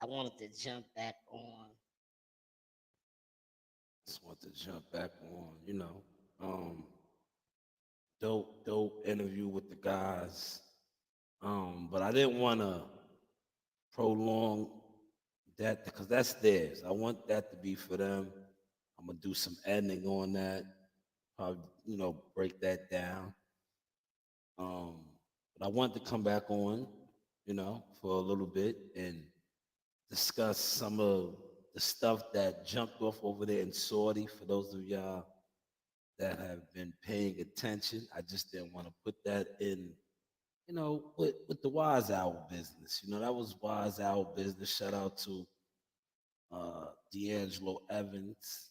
I wanted to jump back on. Just want to jump back on, Um, dope interview with the guys. But I didn't want to prolong that because that's theirs. I want that to be for them. I'm gonna do some editing on that. Probably, break that down. Um, but I want to come back on, for a little bit and discuss some of the stuff that jumped off over there in Saudi. For those of y'all that have been paying attention, I just didn't want to put that in, with the Wise Owl business. That was Wise Owl business. Shout out to D'Angelo Evans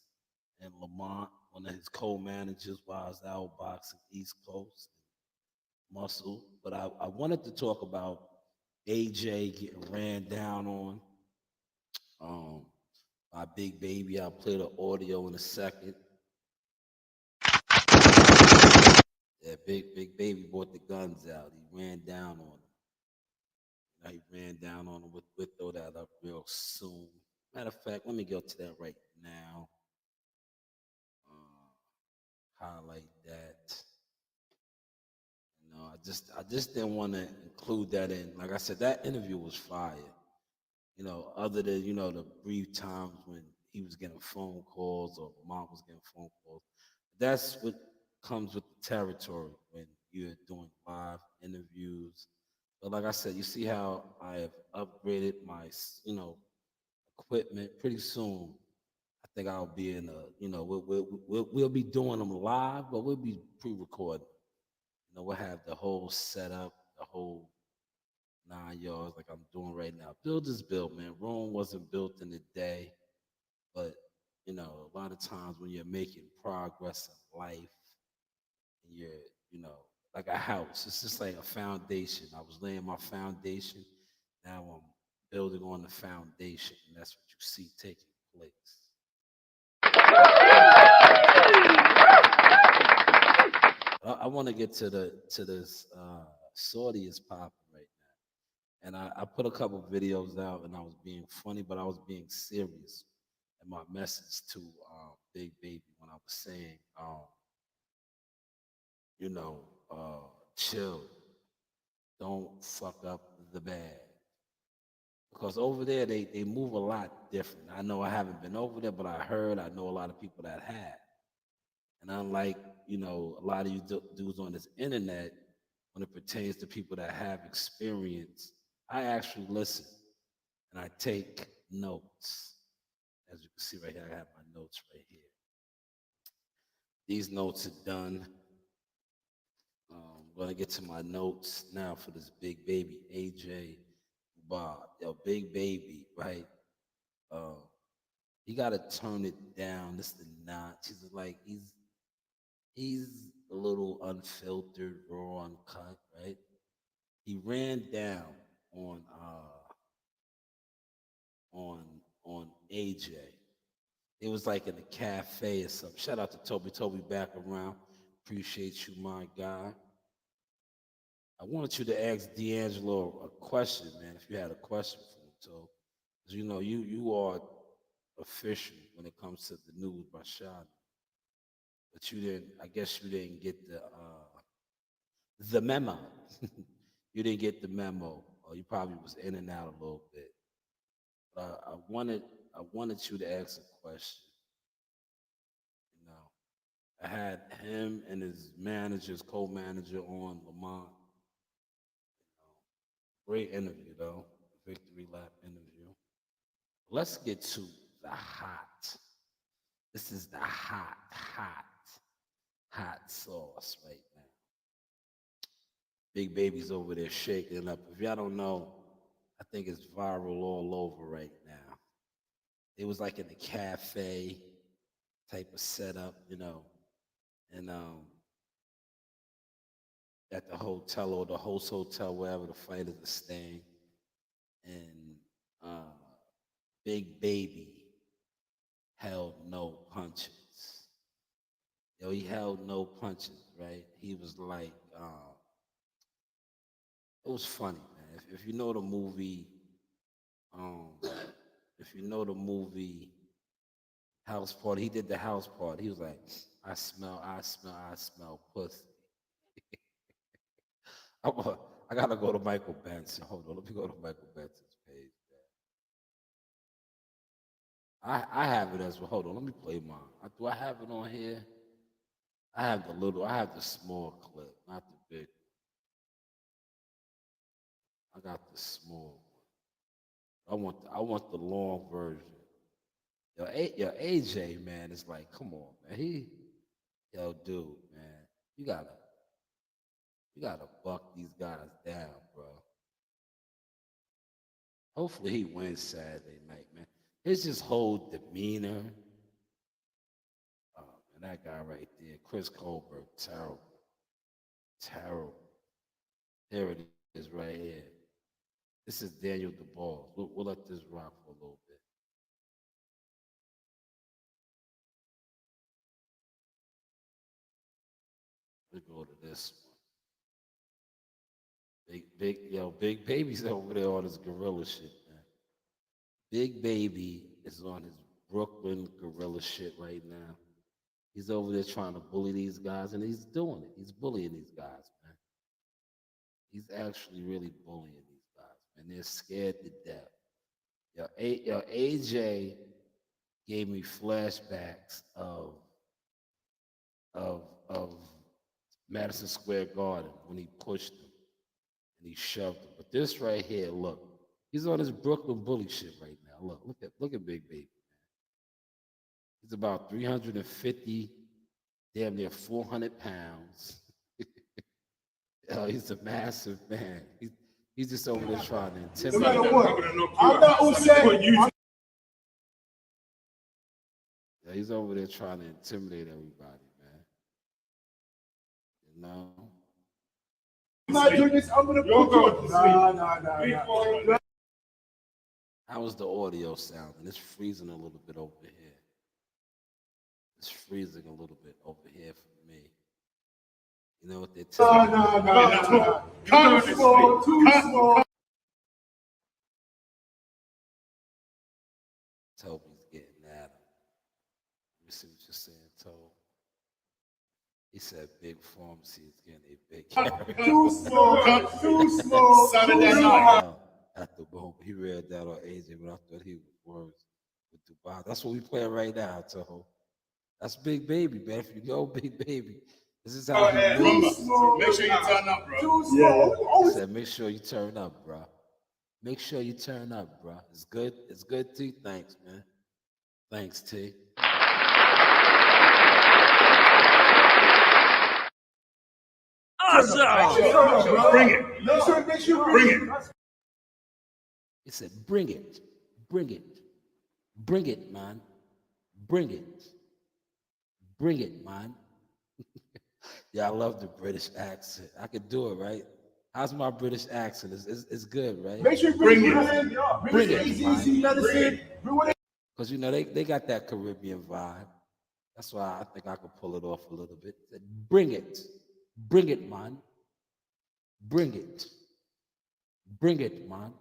and Lamont, one of his co-managers, Wise Owl Boxing East Coast Muscle. But I wanted to talk about AJ getting ran down on. Um, my big baby. I'll play the audio in a second. Yeah, big baby brought the guns out. He ran down on him. He ran down on him. We'll throw that up real soon. Matter of fact, let me go to that right now. Highlight that. I just didn't want to include that in. Like I said, that interview was fire. Other than the brief times when he was getting phone calls or mom was getting phone calls. That's what comes with the territory when you're doing live interviews. But like I said, you see how I have upgraded my equipment. Pretty soon, I think I'll be in a we'll be doing them live, but we'll be pre-recording. We'll have the whole setup, the whole 9 yards like I'm doing right now. Build is built, man. Rome wasn't built in a day, but a lot of times when you're making progress in life and you're, like a house, it's just like a foundation. I was laying my foundation. Now I'm building on the foundation, and that's what you see taking place. I want to get to this Saudi is popping right now, and I put a couple videos out, and I was being funny, but I was being serious. And my message to Big Baby when I was saying, you know, chill, don't fuck up the bag, because over there they move a lot different. I know I haven't been over there, but I know a lot of people that have. And unlike, a lot of you dudes on this internet, when it pertains to people that have experience, I actually listen and I take notes. As you can see right here, I have my notes right here. These notes are done. I'm gonna get to my notes now for this big baby, AJ Bob. Yo, big baby, right? Uh, he gotta turn it down. This is the notch. He's like he's a little unfiltered, raw, uncut, right? He ran down on on on AJ. It was like in a cafe or something. Shout out to Toby. Toby back around. Appreciate you, my guy. I wanted you to ask D'Angelo a question, man. If you had a question for him, so 'cause you are official when it comes to the news by Sean, but you didn't. I guess you didn't get the memo. You didn't get the memo, or you probably was in and out a little bit. But I wanted you to ask a question. You know, I had him and his manager's co-manager on Lamont. Great interview though, victory lap interview. Let's get to the hot. This is the hot sauce right now. Big baby's over there shaking it up. If y'all don't know, I think it's viral all over right now. It was like in a cafe type of setup, and at the hotel or the host hotel, wherever the fighters are staying. And uh, Big Baby held no punches. Yo, he held no punches, right? He was like, it was funny, man. If you know the movie Um, if you know the movie House Party, he did the house party. He was like, I smell pussy. I gotta go to Michael Benson. Hold on, let me go to Michael Benson's page. I have it as well. Hold on, let me play mine. Do I have it on here? I have the small clip, not the big. I got the small one. I want the long version. Yo, AJ, man, it's like, come on, man. Dude, man, you gotta buck these guys down, bro. Hopefully he wins Saturday night, man. His whole demeanor. Oh, man, that guy right there, Chris Colbert, terrible. Terrible. There it is right here. This is Daniel DeBall. We'll let this rock for a little bit. We'll go to this one. Big Baby's over there on his gorilla shit, man. Big Baby is on his Brooklyn gorilla shit right now. He's over there trying to bully these guys, and he's doing it. He's bullying these guys, man. He's actually really bullying these guys, man. They're scared to death. AJ gave me flashbacks of Madison Square Garden when he pushed him and he shoved him. But this right here, look, he's on his Brooklyn bully shit right now. Look at Big Baby, man. He's about 350, damn near 400 pounds. He's a massive man. He's just over there trying to intimidate. No matter what, I'm not gonna say. Yeah, he's over there trying to intimidate everybody, man. You know? I'm not doing this. I'm gonna put you. Nah. How is the audio sounding? It's freezing a little bit over here. It's freezing a little bit over here for me. You know what they're telling me? No. Too small. Toby's getting at him. Let me see what you're saying, Toby. He said big pharmacy is getting a big carrot. Too small. Saturday night. At the moment, he read that on AJ, but I thought he was words with Dubai. That's what we playing right now, Toho. That's Big Baby, man. If you know Big Baby, this is how he moves. Make sure you turn up, bro. He said, make sure you turn up, bro. Make sure you turn up, bro. It's good. It's good, T. Thanks, man. Thanks, T. Awesome! Bring it. Make sure Bring it. He said, bring it. Bring it. Bring it, man. Bring it. Bring it, man. Yeah, I love the British accent. I could do it, right? How's my British accent? It's good, right? Make sure you bring it. Bring it, Easy medicine. Because, you know, they got that Caribbean vibe. That's why I think I could pull it off a little bit. Bring it. Bring it, man. Bring it. Bring it, man.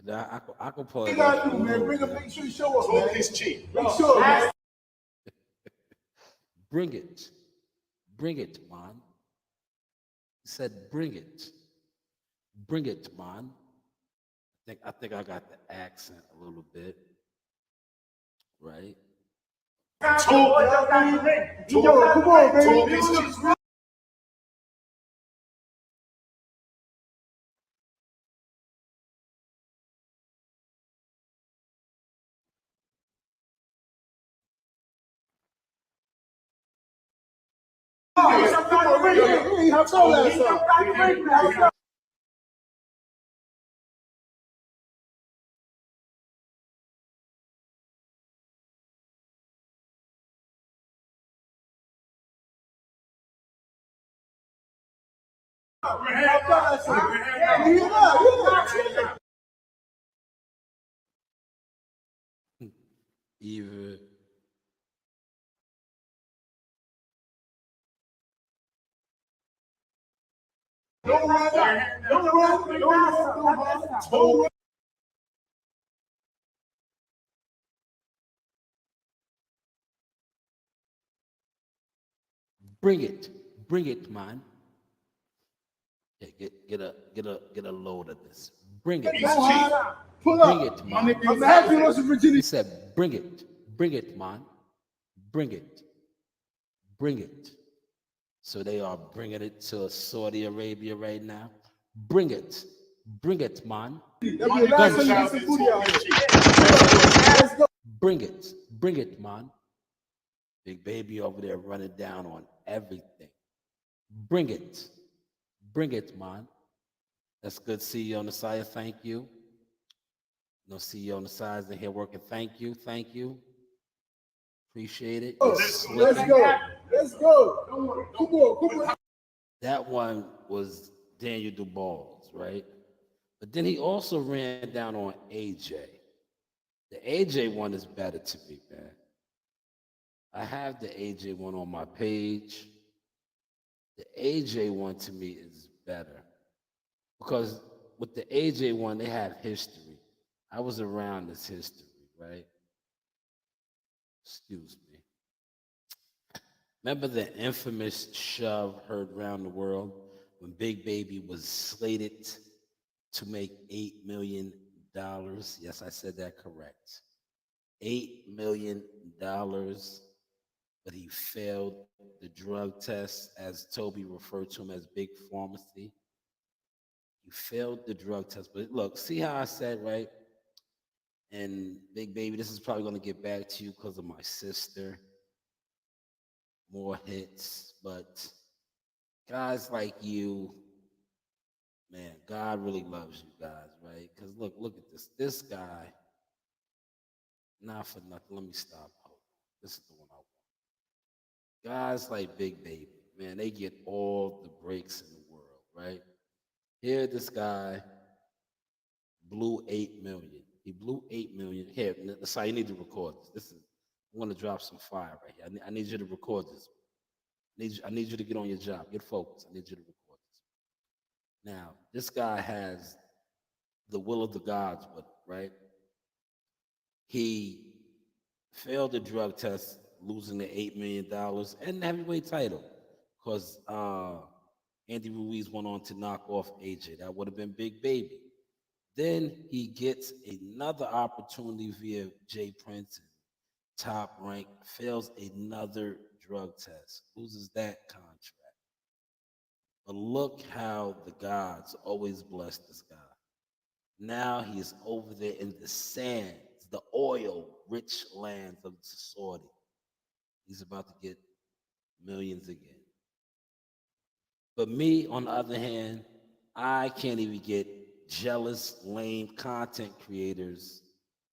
I could pull it off. Man. Bring it. Make sure you show us, man. Talk is cheap. Make sure, man. Bring it. Bring it, man. He said, bring it. Bring it, man. I think I got the accent a little bit. Right? Come on, baby. Talk is cheap. Even Don't run. Bring it, man. Yeah, get a load of this. Bring it, He's man. cheap. Pull Bring up. it, My man. nigga I'm happy you lost He virginity. said, bring it, man. Bring it. Bring it. So they are bringing it to Saudi Arabia right now. Bring it, man. That'd be the last time you get some booty out here. Let's go. Bring it, man. Big Baby over there running down on everything. Bring it, man. That's good. CEO Nasiah, thank you. No CEO Nasiah's in here working. Thank you. Appreciate it. You're Let's slipping. go. Let's go. Come on. That one was Daniel Dubois, right? But then he also ran down on AJ. The AJ one is better to me, man. I have the AJ one on my page. The AJ one to me is better because with the AJ one, they have history. I was around this history, right? Excuse me. Remember the infamous shove heard around the world when Big Baby was slated to make $8 million? Yes, I said that correct. $8 million, but he failed the drug test, as Toby referred to him as Big Pharmacy. He failed the drug test. But look, see how I said, right? And Big Baby, this is probably going to get back to you because of my sister. More hits. But guys like you, man, God really loves you guys, right? Because look at this. This guy, not for nothing. Let me stop. Hold on. This is the one I want. Guys like Big Baby, man, they get all the breaks in the world, right? Here, this guy blew 8 million. He blew 8 million. Here, Nasiah, you need to record this. I want to drop some fire right here. I need you to record this. I need you to get on your job. Get focused. I need you to record this. Now, this guy has the will of the gods with it, right? He failed the drug test, losing the $8 million and the heavyweight title because Andy Ruiz went on to knock off AJ. That would have been Big Baby. Then he gets another opportunity via Jay Prince, Top Rank, fails another drug test, loses that contract. But look how the gods always bless this guy. Now he is over there in the sands, the oil-rich lands of Saudi. He's about to get millions again. But me, on the other hand, I can't even get jealous, lame content creators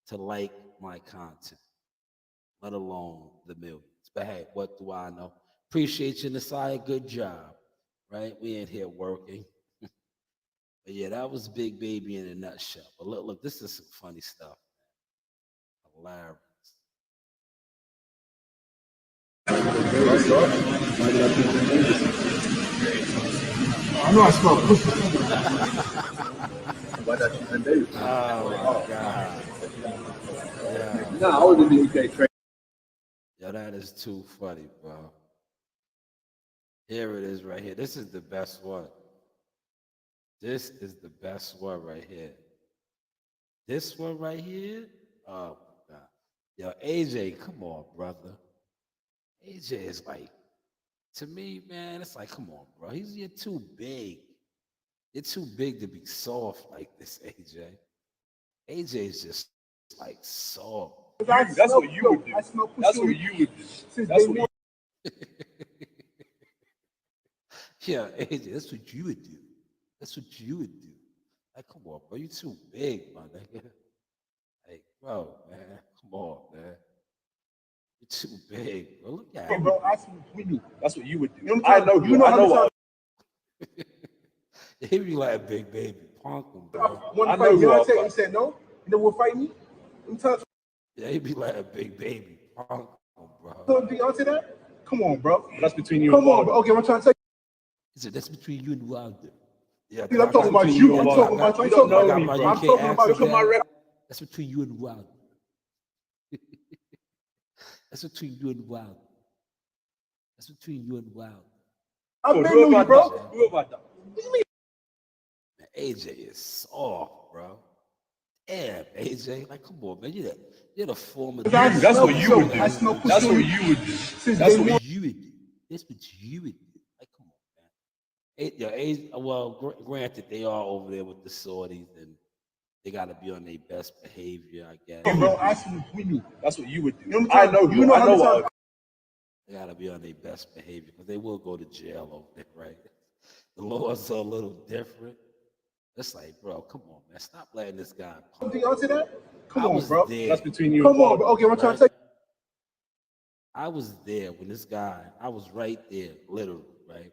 to like my content, let alone the millions. But hey, what do I know? Appreciate you, Nasiah. Good job, right? We ain't here working. But yeah, that was Big Baby in a nutshell. But look, this is some funny stuff. Hilarious. I know I smell pussy. Oh my God. Yeah. Nah, I was in the UK trade. Yo, that is too funny, bro. Here it is right here. This is the best one. This is the best one right here. This one right here? Oh my God. Yo, AJ, come on, brother. AJ is like, to me, man, it's like, come on, bro. You're too big. You're too big to be soft like this, AJ. AJ is just like soft. That's what you would do. That's what you would do. That's what Yeah, AJ, that's what you would do. That's what you would do. Like, come on, bro. You too big, my nigga. Like, bro, man. Come on, man. You're too big, bro. Look at Hey, him. bro, ask me what we do. That's what you would do. You know I what I'm know saying? you. I how know much what. He be like Big Baby. Punk him, bro. Want I to know fight who I'll Beyonce? fight. He said no. You know what fight me? I'm telling Yeah, he be like a Big Baby. Punk him, bro. Beyonce that? Come on, bro. That's between you Come and on, bro. Okay, I'm trying to tell He said, that's between you and Wilder. Yeah, you. I'm talking about you. I'm talking about you. I'm talking about you. I'm talking about you. That's between you and Wilder. That's between you and Wilder. That's between you and Wilder. I've Yo, been who with you, about bro. that? Who about that? Man, AJ is soft, bro. Damn, AJ. Like, come on, man. You're the former. That's That's what smell you would pussy. I do. smell That's pussy what you would do. since That's day what one. you would do. That's what you would do. Like, come on, man. Well, granted, they are over there with the Saudis, and they got to be on their best behavior, I guess. Bro, I smoke with you. That's what you would do. You know I what know. I'm saying? I know. how many They got to be on their best behavior because they will go to jail over there, right? The laws are a little different. It's like, bro, come on, man. Stop letting this guy pump. times y'all say that? Come I on, was bro. there. That's between you. Come and on, Bob. bro. Okay, I'm trying Right? to tell I was there when this guy, I was right there, literally, right?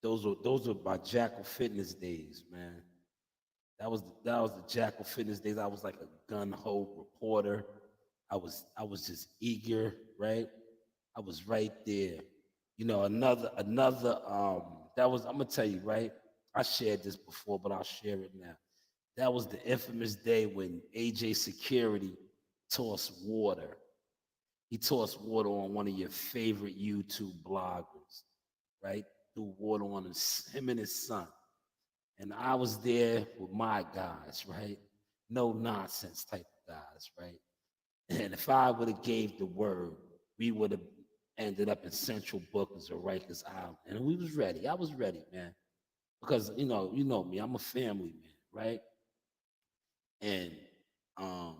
Those were my Jackal Fitness days, man. That was the Jackal Fitness days. I was like a gun ho reporter. I was just eager, right? I was right there. You know, another that was, I'm gonna tell you, right? I shared this before, but I'll share it now. That was the infamous day when AJ Security tossed water. He tossed water on one of your favorite YouTube bloggers, right? Threw water on him and his son. And I was there with my guys, right? No nonsense type of guys, right? And if I would have gave the word, we would have ended up in Central Bookers or Rikers Island. And we was ready. I was ready, man. Because you know me, I'm a family man, right? And I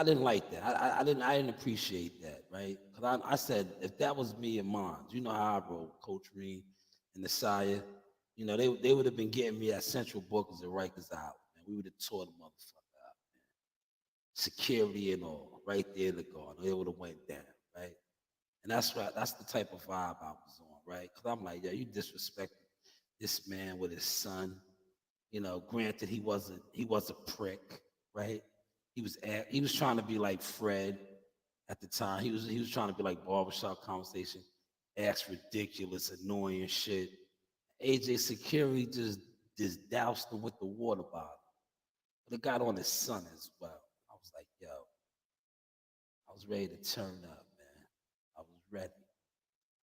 didn't like that. I didn't appreciate that, right? Because I said if that was me and mine, you know how I roll, Coach Reed and the Sire, they would have been getting me at Central Bookers and Rikers Island, man. We would have tore the motherfucker out, man. Security and all, right there in the garden. It would have went down, right? And that's right. That's the type of vibe I was on, right? Because I'm like, yeah, you disrespected this man with his son. Granted, he was a prick, right? He was trying to be like Fred at the time. He was trying to be like barbershop conversation, ask ridiculous, annoying shit. AJ Security just doused him with the water bottle. But it got on his son as well. I was like, yo, I was ready to turn up, man. I was ready.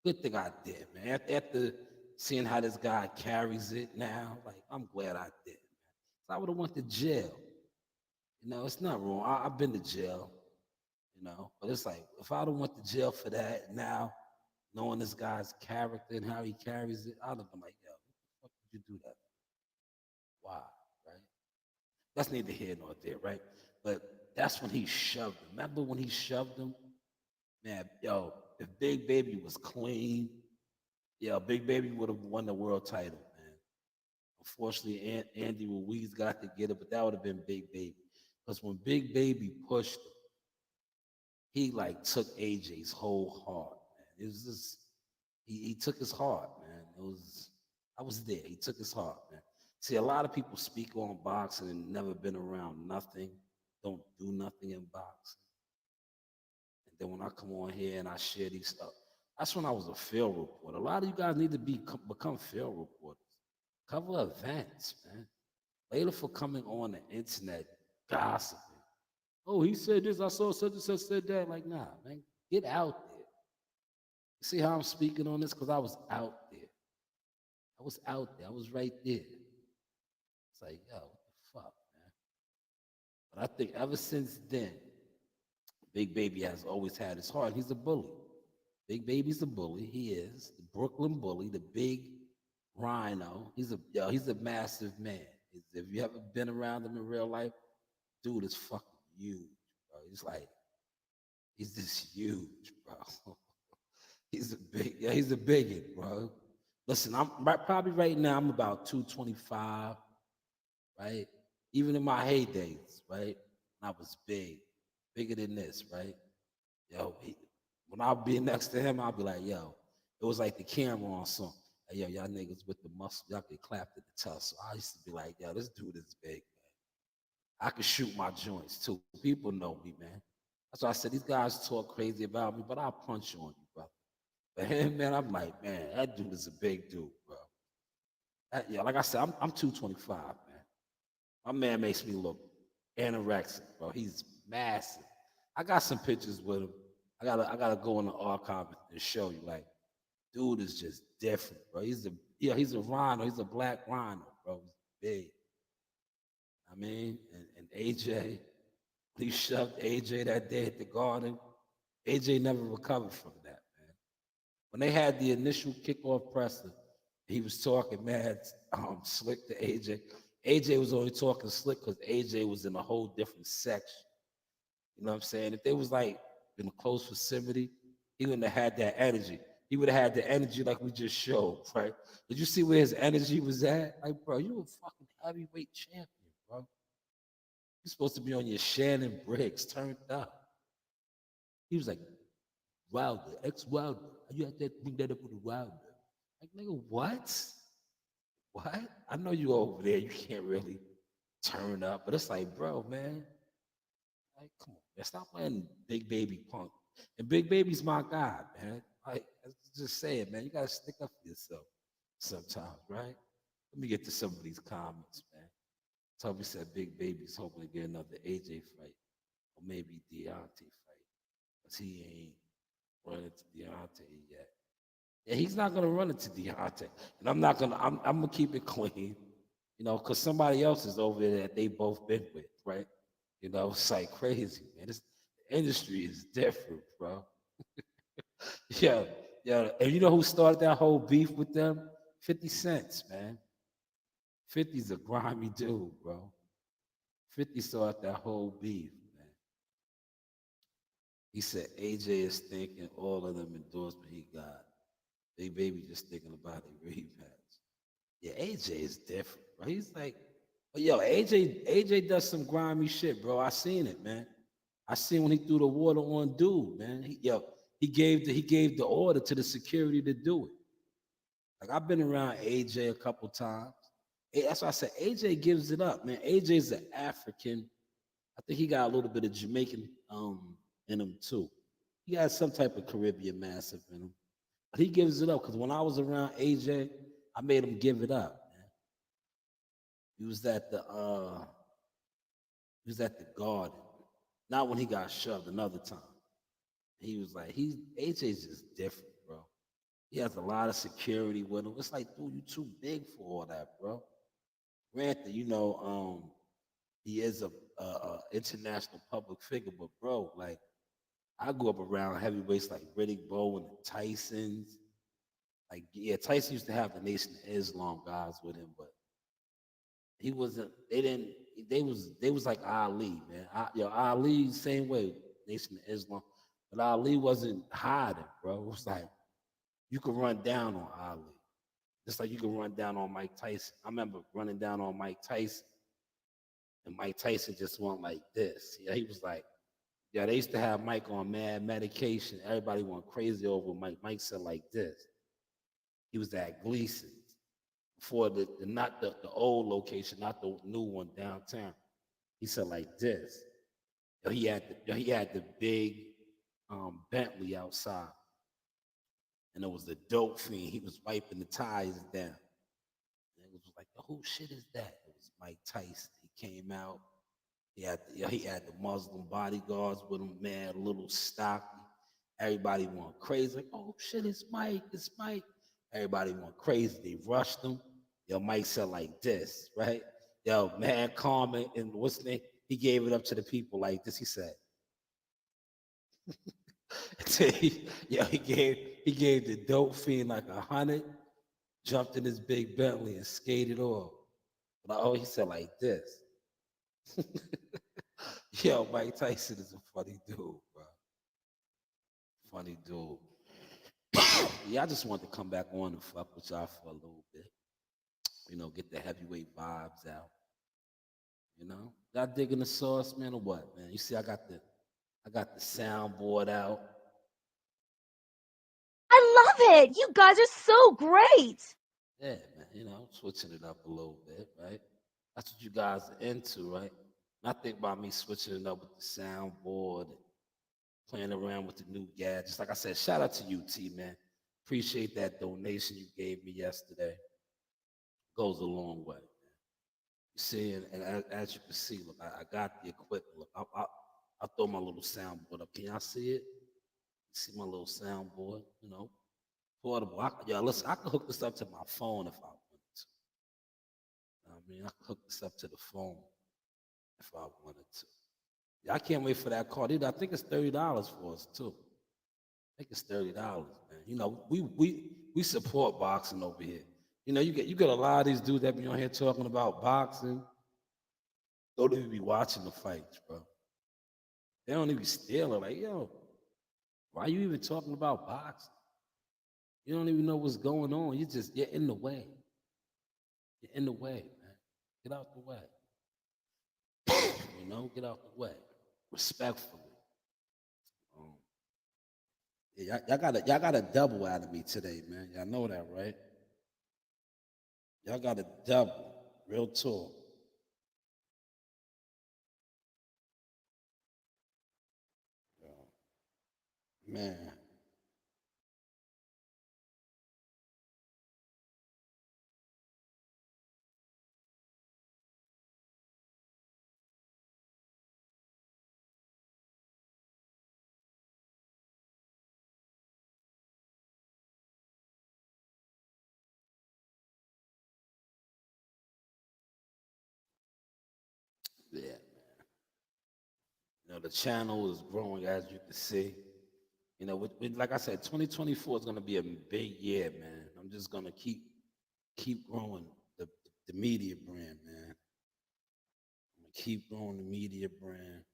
Good thing I did, man. After seeing how this guy carries it now, like I'm glad I did, man. I would have went to jail. It's not wrong. I've been to jail, but it's like if I'd have went to jail for that now, knowing this guy's character and how he carries it, I'd have been like, yo, what the fuck did you do that? Why? Right? That's neither here nor there, right? But that's when he shoved him. Remember when he shoved him? Man, yo, if Big Baby was clean, yeah, Big Baby would have won the world title, man. Unfortunately, Andy Ruiz got to get it, but that would have been Big Baby. Because when Big Baby pushed him, he like took AJ's whole heart, man. It was just he took his heart, man. I was there. He took his heart, man. See, a lot of people speak on boxing and never been around nothing, don't do nothing in boxing. And then when I come on here and I share these stuff, that's when I was a field reporter. A lot of you guys need to become field reporters. Cover events, man. Later for coming on the internet gossiping. Oh, he said this. I saw such and such said that. Like, nah, man, get out there. You see how I'm speaking on this? Because I was out there. I was out there. I was right there. It's like, yo, what the fuck, man? But I think ever since then, Big Baby has always had his heart. He's a bully. Big Baby's a bully. He is the Brooklyn bully, the big rhino. He's a massive man. If you ever been around him in real life, dude is fucking huge, bro. He's just huge, bro. He's a bigot, bro. Listen, probably right now I'm about 225, right? Even in my heydays, right? I was bigger than this, right? Yo, when I'll be next to him, I'll be like, yo, it was like the Cameron song. Hey, yo, y'all niggas with the muscle, y'all get clapped at the tussle. I used to be like, yo, this dude is big, man. I can shoot my joints too. People know me, man. That's why I said these guys talk crazy about me, but I'll punch on you, brother. But him, man, I'm like, man, that dude is a big dude, bro. Like I said, I'm 225, man. My man makes me look anorexic, bro. He's massive. I got some pictures with him. I gotta go in the archive and show you. Like, dude is just different, bro. He's a rhino. He's a black rhino, bro. He's big. I mean, and AJ, he shoved AJ that day at the Garden. AJ never recovered from that, man. When they had the initial kickoff presser, he was talking mad slick to AJ. AJ was only talking slick because AJ was in a whole different section. You know what I'm saying? If they was like in a close vicinity, he wouldn't have had that energy. He would have had the energy like we just showed, right? Did you see where his energy was at? Like, bro, you a fucking heavyweight champion, bro. You're supposed to be on your Shannon Briggs turned up. He was like, Wilder, ex Wilder. You had to bring that up with Wilder. Like, nigga, what? What? I know you over there. You can't really turn up, but it's like, bro, man, like, come on, man, stop playing Big Baby Punk. And Big Baby's my guy, man. Like, I just say it, man. You gotta stick up for yourself sometimes, right? Let me get to some of these comments, man. Toby said Big Baby's hoping to get another AJ fight, or maybe Deontay fight, because he ain't run into Deontay yet. Yeah, he's not gonna run into Deontay, and I'm gonna keep it clean, you know, because somebody else is over there that they both been with, right? You know, it's like crazy, man. This industry is different, bro. Yeah, yeah. And you know who started that whole beef with them? 50 Cents, man. 50's a grimy dude, bro. 50 started that whole beef, man. He said AJ is thinking all of them endorsement he got. Big Baby just thinking about a rematch. Yeah, AJ is different, bro. He's like, but yo, AJ does some grimy shit, bro. I seen it, man. I seen when he threw the water on dude, man. He gave the order to the security to do it. Like, I've been around AJ a couple times. That's why I said AJ gives it up, man. AJ's an African. I think he got a little bit of Jamaican in him too. He has some type of Caribbean massive in him. But he gives it up because when I was around AJ, I made him give it up, man. He was at the Garden. Not when he got shoved another time. He was like, AJ's just different, bro. He has a lot of security with him. It's like, dude, you too big for all that, bro. Granted, you know, he is a international public figure, but bro, like, I grew up around heavyweights like Riddick Bowe and the Tysons. Like, yeah, Tyson used to have the Nation of Islam guys with him, but he wasn't. They didn't. They was like Ali, man. Ali same way, Nation of Islam, but Ali wasn't hiding, bro. It was like you could run down on Ali, just like you could run down on Mike Tyson. I remember running down on Mike Tyson, and Mike Tyson just went like this. Yeah, he was like, yeah, they used to have Mike on mad medication. Everybody went crazy over Mike. Mike said like this. He was at Gleason's before not the old location, not the new one downtown. He said like this. He had the big Bentley outside, and it was the dope fiend. He was wiping the tires down. And it was like, who shit is that? It was Mike Tyson. He came out. He had the Muslim bodyguards with him, man, a little stocky. Everybody went crazy. Like, oh shit, it's Mike, it's Mike. Everybody went crazy. They rushed him. Yo, Mike said like this, right? Yo, man, Carmen, and what's the name? He gave it up to the people like this. He said, yo, he gave the dope fiend like 100, jumped in his big Bentley and skated off. But he said like this. Yo, Mike Tyson is a funny dude, bro. Funny dude. Yeah, I just wanted to come back on and fuck with y'all for a little bit. You know, get the heavyweight vibes out. You know, y'all digging the sauce, man, or what, man? You see, I got the soundboard out. I love it. You guys are so great. Yeah, man. You know, switching it up a little bit, right? That's what you guys are into, right? And I think about me switching it up with the soundboard and playing around with the new gadgets. Like I said, shout out to you, T, man. Appreciate that donation you gave me yesterday. Goes a long way, man. You see, and as you can see, look, I got the equipment. Look, I'll throw my little soundboard up. Can y'all see it? See my little soundboard, portable. Listen, I can hook this up to my phone if I wanted to. I mean, I can hook this up to the phone if I wanted to. Yeah, I can't wait for that card either. I think it's $30 for us too. I think it's $30, man. We support boxing over here. You get a lot of these dudes that be on here talking about boxing. Don't even be watching the fights, bro. They don't even steal it. Like, yo, why are you even talking about boxing? You don't even know what's going on. You're in the way. You're in the way, man. Get out the way. Get out the way. Respectfully. Yeah, y'all got a double out of me today, man. Y'all know that, right? Y'all got a double. Real talk. Man. Yeah, man. The channel is growing, as you can see. Like I said, 2024 is going to be a big year, man. I'm just going to keep growing the media brand, man. I'm going to keep growing the media brand.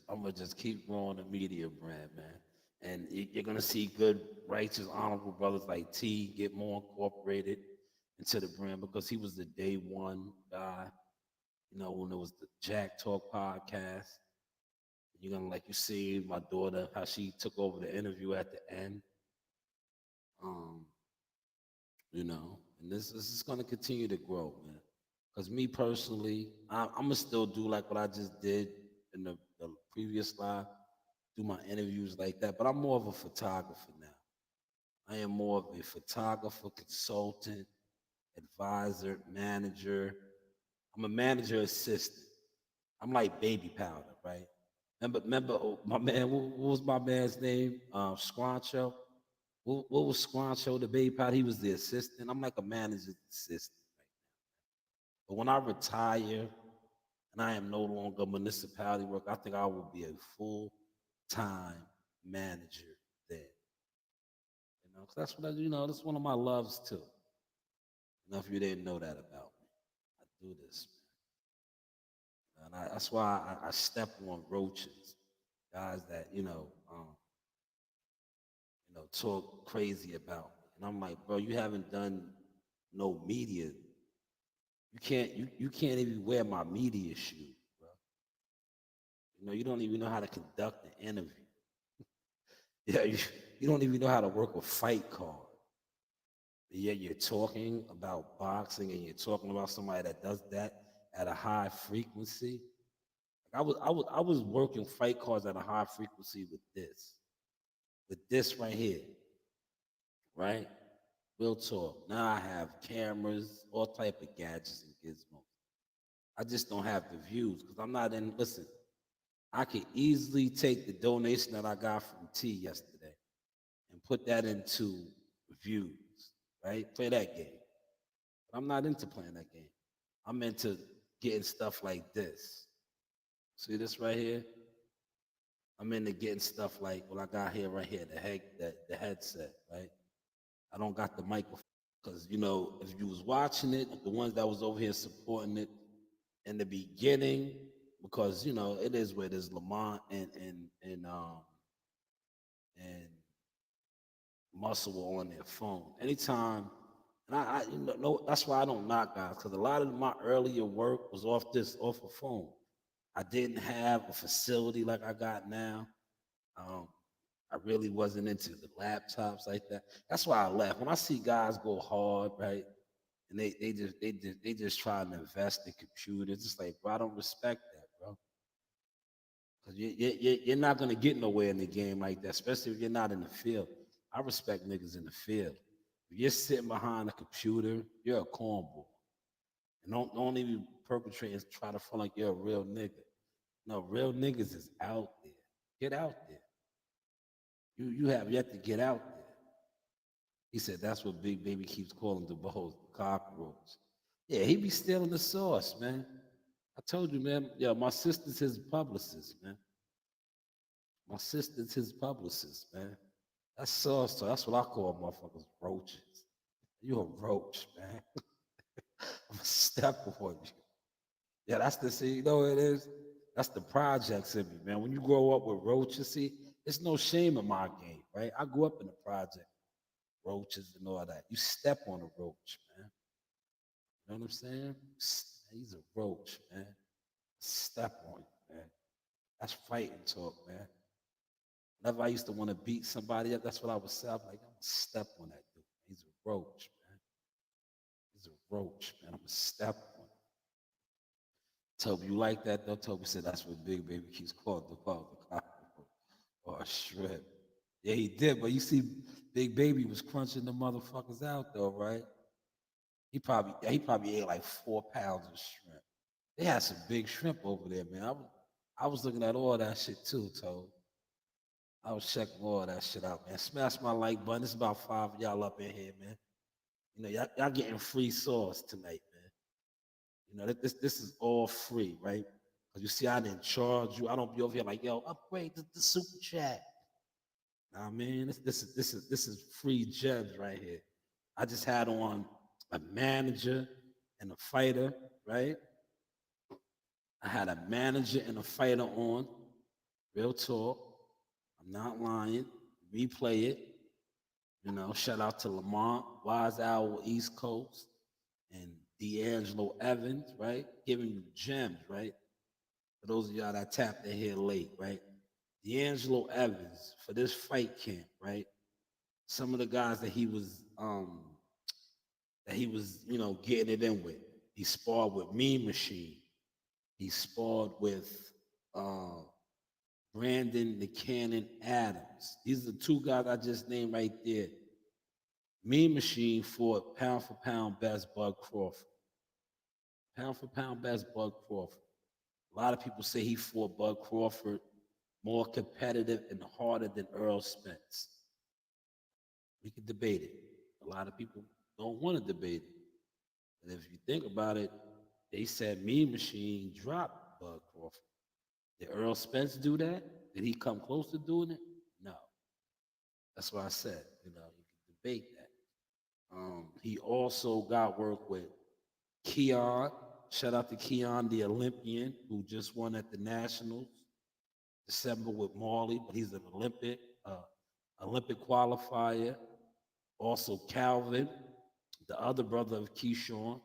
I'm gonna just keep growing the media brand, man. And you're gonna see good, righteous, honorable brothers like T get more incorporated into the brand because he was the day one guy. When it was the Jack Talk podcast. You're gonna like you see my daughter how she took over the interview at the end. And this is gonna continue to grow, man. Because me personally, I'm gonna still do like what I just did in the previous live, do my interviews like that. But I'm more of a photographer now. I am more of a photographer, consultant, advisor, manager. I'm a manager assistant. I'm like baby powder, right? Remember my man, what was my man's name? Squancho. What was Squancho, the baby powder? He was the assistant. I'm like a manager's assistant right now. But when I retire and I am no longer municipality work, I think I will be a full-time manager there. 'Cause that's what that's one of my loves too. If you didn't know that about me, I do this, man. And that's why I step on roaches, guys that talk crazy about me. And I'm like, bro, you haven't done no media. You can't even wear my media shoes, bro. You don't even know how to conduct an interview. Yeah, you don't even know how to work a fight card. But yet you're talking about boxing and you're talking about somebody that does that at a high frequency. I was working fight cards at a high frequency with this right here, right? Real talk. Now I have cameras, all type of gadgets and gizmos. I just don't have the views because I'm not in. Listen, I could easily take the donation that I got from T yesterday and put that into views, right? Play that game. But I'm not into playing that game. I'm into getting stuff like this. See this right here? I'm into getting stuff like what I got here right here, the headset, right? I don't got the microphone because if you was watching it, the ones that was over here supporting it in the beginning, because it is where there's Lamont and Muscle were on their phone. Anytime, and I that's why I don't knock guys, because a lot of my earlier work was off a phone. I didn't have a facility like I got now. I really wasn't into the laptops like that. That's why I left. When I see guys go hard, right, and they just try to invest in computers, it's like, bro, I don't respect that, bro. Because you're not gonna get nowhere in the game like that, especially if you're not in the field. I respect niggas in the field. If you're sitting behind a computer, you're a cornball. And don't even perpetrate and try to feel like you're a real nigga. No, real niggas is out there. Get out there. You have yet to get out there. He said that's what Big Baby keeps calling the balls, the cockroach. Yeah, he be stealing the sauce, man. I told you, man. Yeah, my sister's his publicist, man. My sister's his publicist, man. That's sauce. So that's what I call motherfuckers roaches. You a roach, man. I'm a step on you. Yeah, that's the see. You know what it is? That's the projects in me, man. When you grow up with roaches, see, there's no shame in my game, right? I grew up in the project, roaches and all that. You step on a roach, man. You know what I'm saying? He's a roach, man. Step on you, man. That's fighting talk, man. Whenever I used to want to beat somebody up, that's what I would say. I'm like, I'm gonna step on that dude. He's a roach, man. He's a roach, man. I'm gonna step on him. Toby, you like that though? Toby said that's what Big Baby keeps calling the cockroach or a shrimp. Yeah, he did, but you see, Big Baby was crunching the motherfuckers out though, right? He probably ate like 4 pounds of shrimp. They had some big shrimp over there, man. I was looking at all that shit too, Toby. I was checking all that shit out, man. Smash my like button. It's about 5 of y'all up in here, man. You know, y'all getting free sauce tonight, man. You know, this is all free, right? Because you see, I didn't charge you. I don't be over here like, yo, upgrade the super chat. Nah, man, this is free gems right here. I just had on a manager and a fighter, right? I had a manager and a fighter on. Real talk. I'm not lying. Replay it. You know, shout out to Lamont, Wise Owl East Coast, and D'Angelo Evans, right? Giving you gems, right? For those of y'all that tapped in here late, right? D'Angelo Evans for this fight camp, right? Some of the guys that he was, you know, getting it in with. He sparred with Mean Machine. He sparred with Brandon the Cannon Adams. These are the 2 guys I just named right there. Mean Machine fought pound for pound best Bud Crawford. Pound for pound best Bud Crawford. A lot of people say he fought Bud Crawford more competitive and harder than Earl Spence. We could debate it. A lot of people don't want to debate it. And if you think about it, they said Mean Machine dropped Bud Crawford. Did Earl Spence do that? Did he come close to doing it? No. That's what I said. You know, you can debate that. He also got work with Keon. Shout out to Keon, the Olympian, who just won at the Nationals December with Marley, but he's an Olympic qualifier. Also Calvin, the other brother of Keyshawn.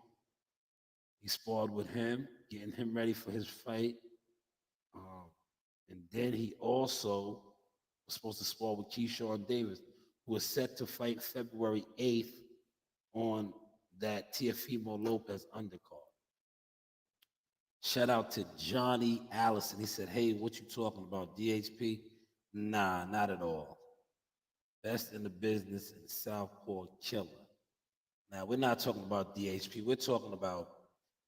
He sparred with him, getting him ready for his fight. And then he also was supposed to spar with Keyshawn Davis, who was set to fight February 8th on that Teofimo Lopez undercard. Shout out to Johnny Allison. He said, hey, what you talking about, DHP? Nah, not at all. Best in the business and Southpaw killer. Now, we're not talking about DHP. We're talking about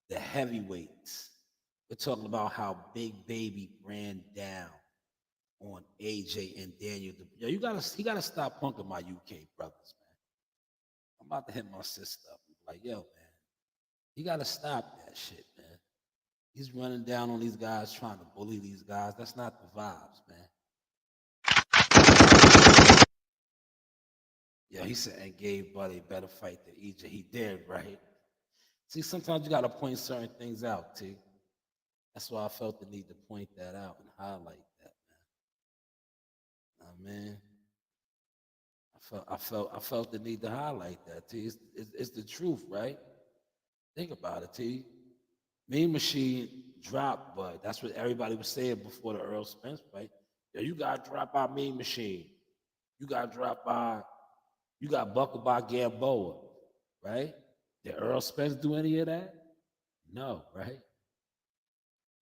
the heavyweights. We're talking about how Big Baby ran down on AJ and Daniel. Yo, he gotta stop punking my UK brothers, man. I'm about to hit my sister up. Like, yo, man, you gotta stop that shit, man. He's running down on these guys, trying to bully these guys. That's not the vibes, man. Yeah, he said and gave Buddy a better fight than EJ. He did, right? See, sometimes you gotta point certain things out, T. That's why I felt the need to point that out and highlight that, man. I felt the need to highlight that, T. It's the truth, right? Think about it, T. Mean Machine dropped, but that's what everybody was saying before the Earl Spence fight. Yeah, you got dropped by Mean Machine. You got buckled by Gamboa, right? Did Earl Spence do any of that? No, right?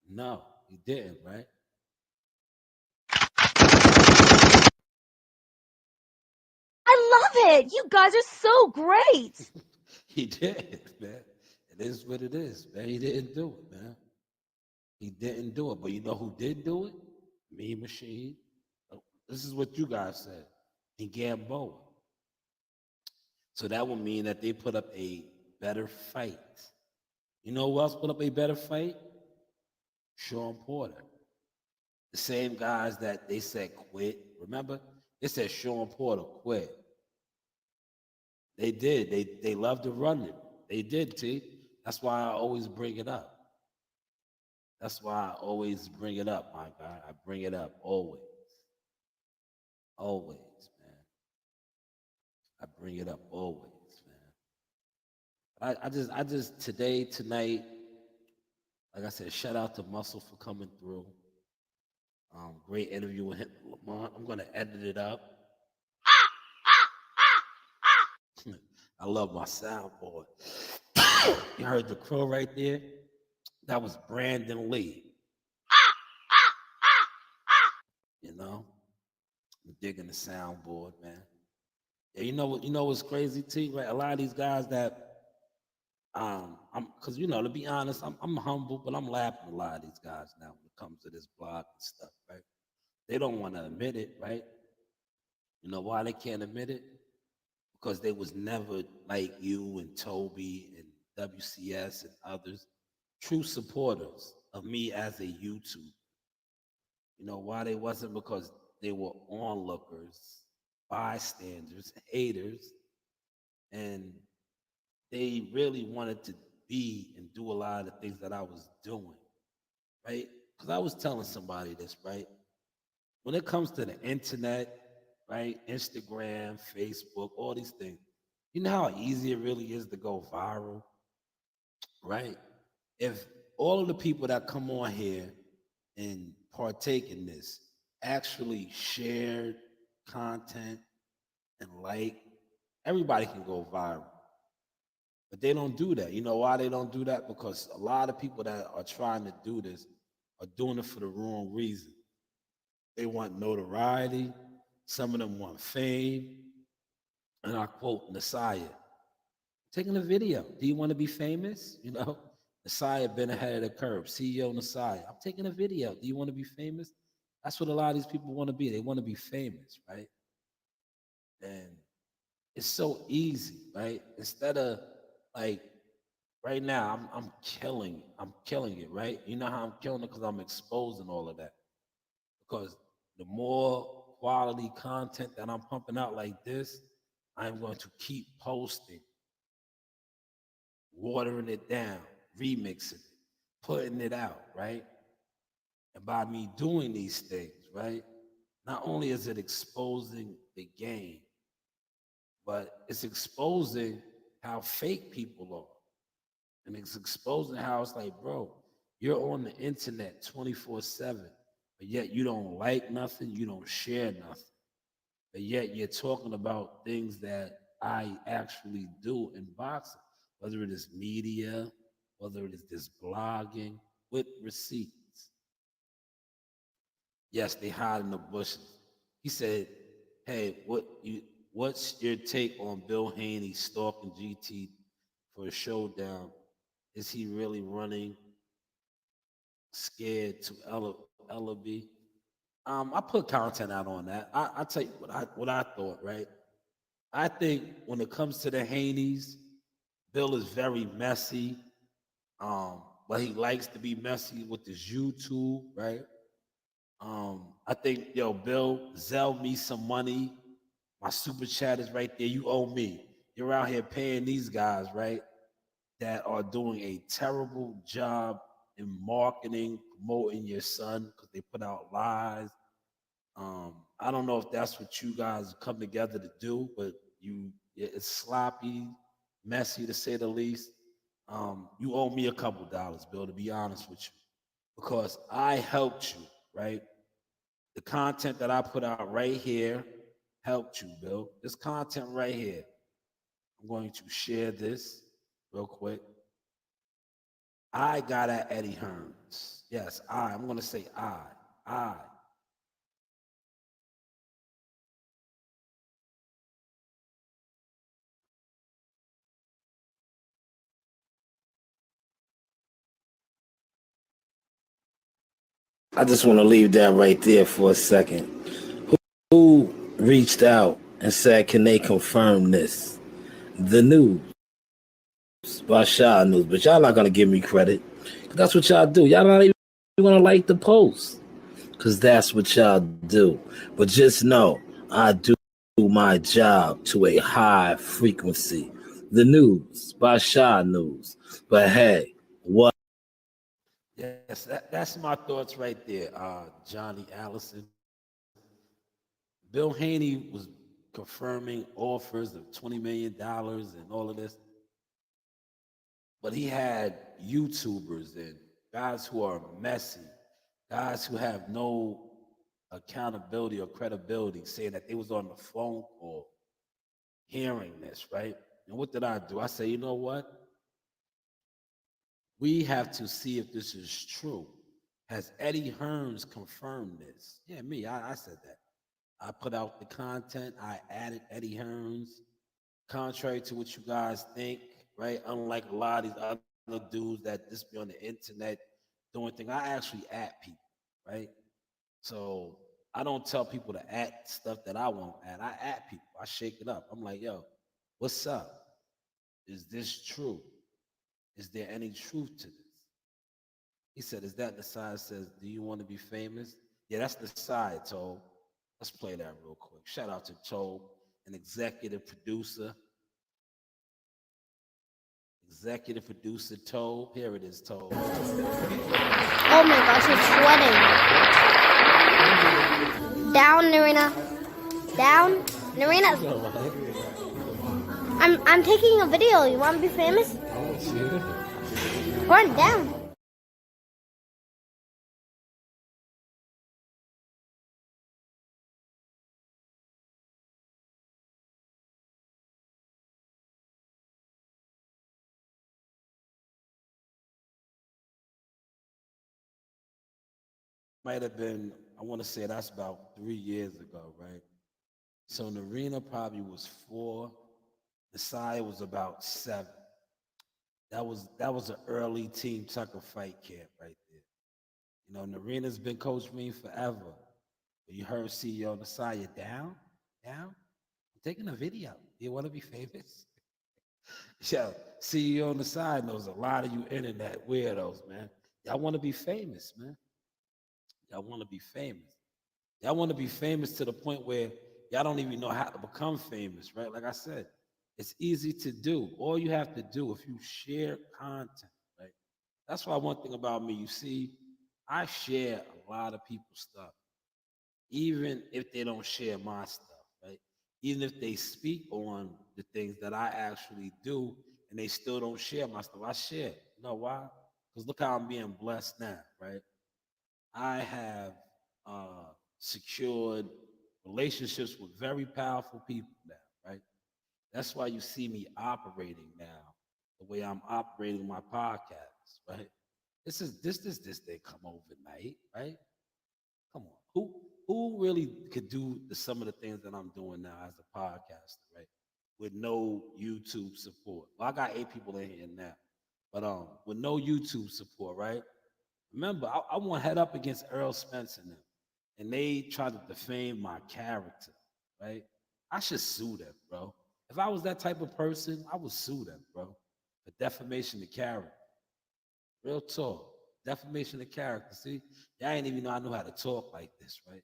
No, he didn't, right? I it. You guys are so great. He did, man. It is what it is, man. He didn't do it, man. He didn't do it. But you know who did do it? Me, Machine. This is what you guys said. And Gamboa. So that would mean that they put up a better fight. You know who else put up a better fight? Sean Porter. The same guys that they said quit. Remember? They said Sean Porter quit. They did. They love to run it. They did, T. That's why I always bring it up. That's why I always bring it up, my guy. I bring it up always. Always, man. I bring it up always, man. I just today, tonight, like I said, shout out to Muscle for coming through. Great interview with him, Lamont. I'm gonna edit it up. I love my soundboard. You heard the crow right there? That was Brandon Lee. You know, I'm digging the soundboard, man. Yeah, you know what? You know what's crazy, T? Right? A lot of these guys that, because you know, to be honest, I'm humble, but I'm laughing at a lot of these guys now when it comes to this blog and stuff, right? They don't want to admit it, right? You know why they can't admit it? Because they was never like you and Toby and WCS and others, true supporters of me as a YouTuber. You know why they wasn't? Because they were onlookers, bystanders, haters, and they really wanted to be and do a lot of the things that I was doing, right? Because I was telling somebody this, right? When it comes to the internet, right? Instagram, Facebook, all these things, you know how easy it really is to go viral, right? If all of the people that come on here and partake in this actually shared content and like, everybody can go viral. But they don't do that. You know why they don't do that? Because a lot of people that are trying to do this are doing it for the wrong reason. They want notoriety. Some of them want fame. And I quote Nasiah, taking a video. Do you want to be famous? You know, Nasiah been ahead of the curve. CEO Nasiah, I'm taking a video. Do you want to be famous? That's what a lot of these people want to be. They want to be famous, right? And it's so easy, right? Instead of like right now, I'm killing. I'm killing it, right? You know how I'm killing it because I'm exposing all of that. Because the more quality content that I'm pumping out like this, I'm going to keep posting, watering it down, remixing it, putting it out, right? And by me doing these things, right, not only is it exposing the game, but it's exposing how fake people are. And it's exposing how it's like, bro, you're on the internet 24/7, but yet you don't like nothing, you don't share nothing. But yet you're talking about things that I actually do in boxing, whether it is media, whether it is this blogging with receipts. Yes, they hide in the bushes. He said, "Hey, what's your take on Bill Haney stalking GT for a showdown? Is he really running scared to Ellaby?" I put content out on that. I tell you what I thought, right? I think when it comes to the Haneys, Bill is very messy. But he likes to be messy with his YouTube, right? I think, yo, Bill, Zell me some money. My super chat is right there. You owe me. You're out here paying these guys, right? That are doing a terrible job in marketing, promoting your son because they put out lies. I don't know if that's what you guys come together to do, but it's sloppy, messy to say the least. You owe me a couple dollars, Bill, to be honest with you, because I helped you, right? The content that I put out right here helped you, Bill. This content right here. I'm going to share this real quick. I got at Eddie Hearns. Yes, I'm going to say I. I just want to leave that right there for a second. Who reached out and said, can they confirm this? The news, by Shaw News, but y'all not gonna give me credit. 'Cause that's what y'all do. Y'all not even gonna like the post. Cause that's what y'all do. But just know I do my job to a high frequency. The news, by Shaw News. But hey, what? Yes, that's my thoughts right there, Johnny Allison. Bill Haney was confirming offers of $20 million and all of this. But he had YouTubers and guys who are messy, guys who have no accountability or credibility saying that they was on the phone call hearing this, right? And what did I do? I say, you know what? We have to see if this is true. Has Eddie Hearns confirmed this? Yeah, me, I said that. I put out the content. I added Eddie Hearns. Contrary to what you guys think, right? Unlike a lot of these other dudes that just be on the internet doing things, I actually at people, right? So I don't tell people to at stuff that I won't add. I at people. I shake it up. I'm like, yo, what's up? Is this true? Is there any truth to this? He said, is that the side says, do you want to be famous? Yeah, that's the side, Tobe. Let's play that real quick. Shout out to Tobe, an executive producer. Executive producer Tobe. Here it is, Tobe. Oh my gosh, it's sweating. Down, Narina. Down. Narina. I'm taking a video. You want to be famous? Run down. Might have been, I want to say that's about 3 years ago, right? So Narina probably was 4. Messiah was about 7. That was an early Team Tucker fight camp right there. You know, Narina's been coaching me forever. You heard CEO Messiah down? I'm taking a video. You want to be famous? Yeah, CEO on the side knows a lot of you internet weirdos, man. Y'all want to be famous, man. Y'all want to be famous. Y'all want to be famous to the point where y'all don't even know how to become famous, right? Like I said, it's easy to do. All you have to do if you share content, right? That's why one thing about me, you see, I share a lot of people's stuff, even if they don't share my stuff, right? Even if they speak on the things that I actually do and they still don't share my stuff, I share. You know why? Because look how I'm being blessed now, right? I have secured relationships with very powerful people now, right? That's why you see me operating now the way I'm operating my podcast, right? This didn't come overnight, right? Come on, who really could do some of the things that I'm doing now as a podcaster, right? With no YouTube support. Well, I got 8 people in here now, but with no YouTube support, right? Remember, I want to head up against Earl Spence and them, and they try to defame my character, right? I should sue them, bro. If I was that type of person, I would sue them, bro, for defamation of character. Real talk, defamation of character. See, y'all ain't even know I know how to talk like this, right?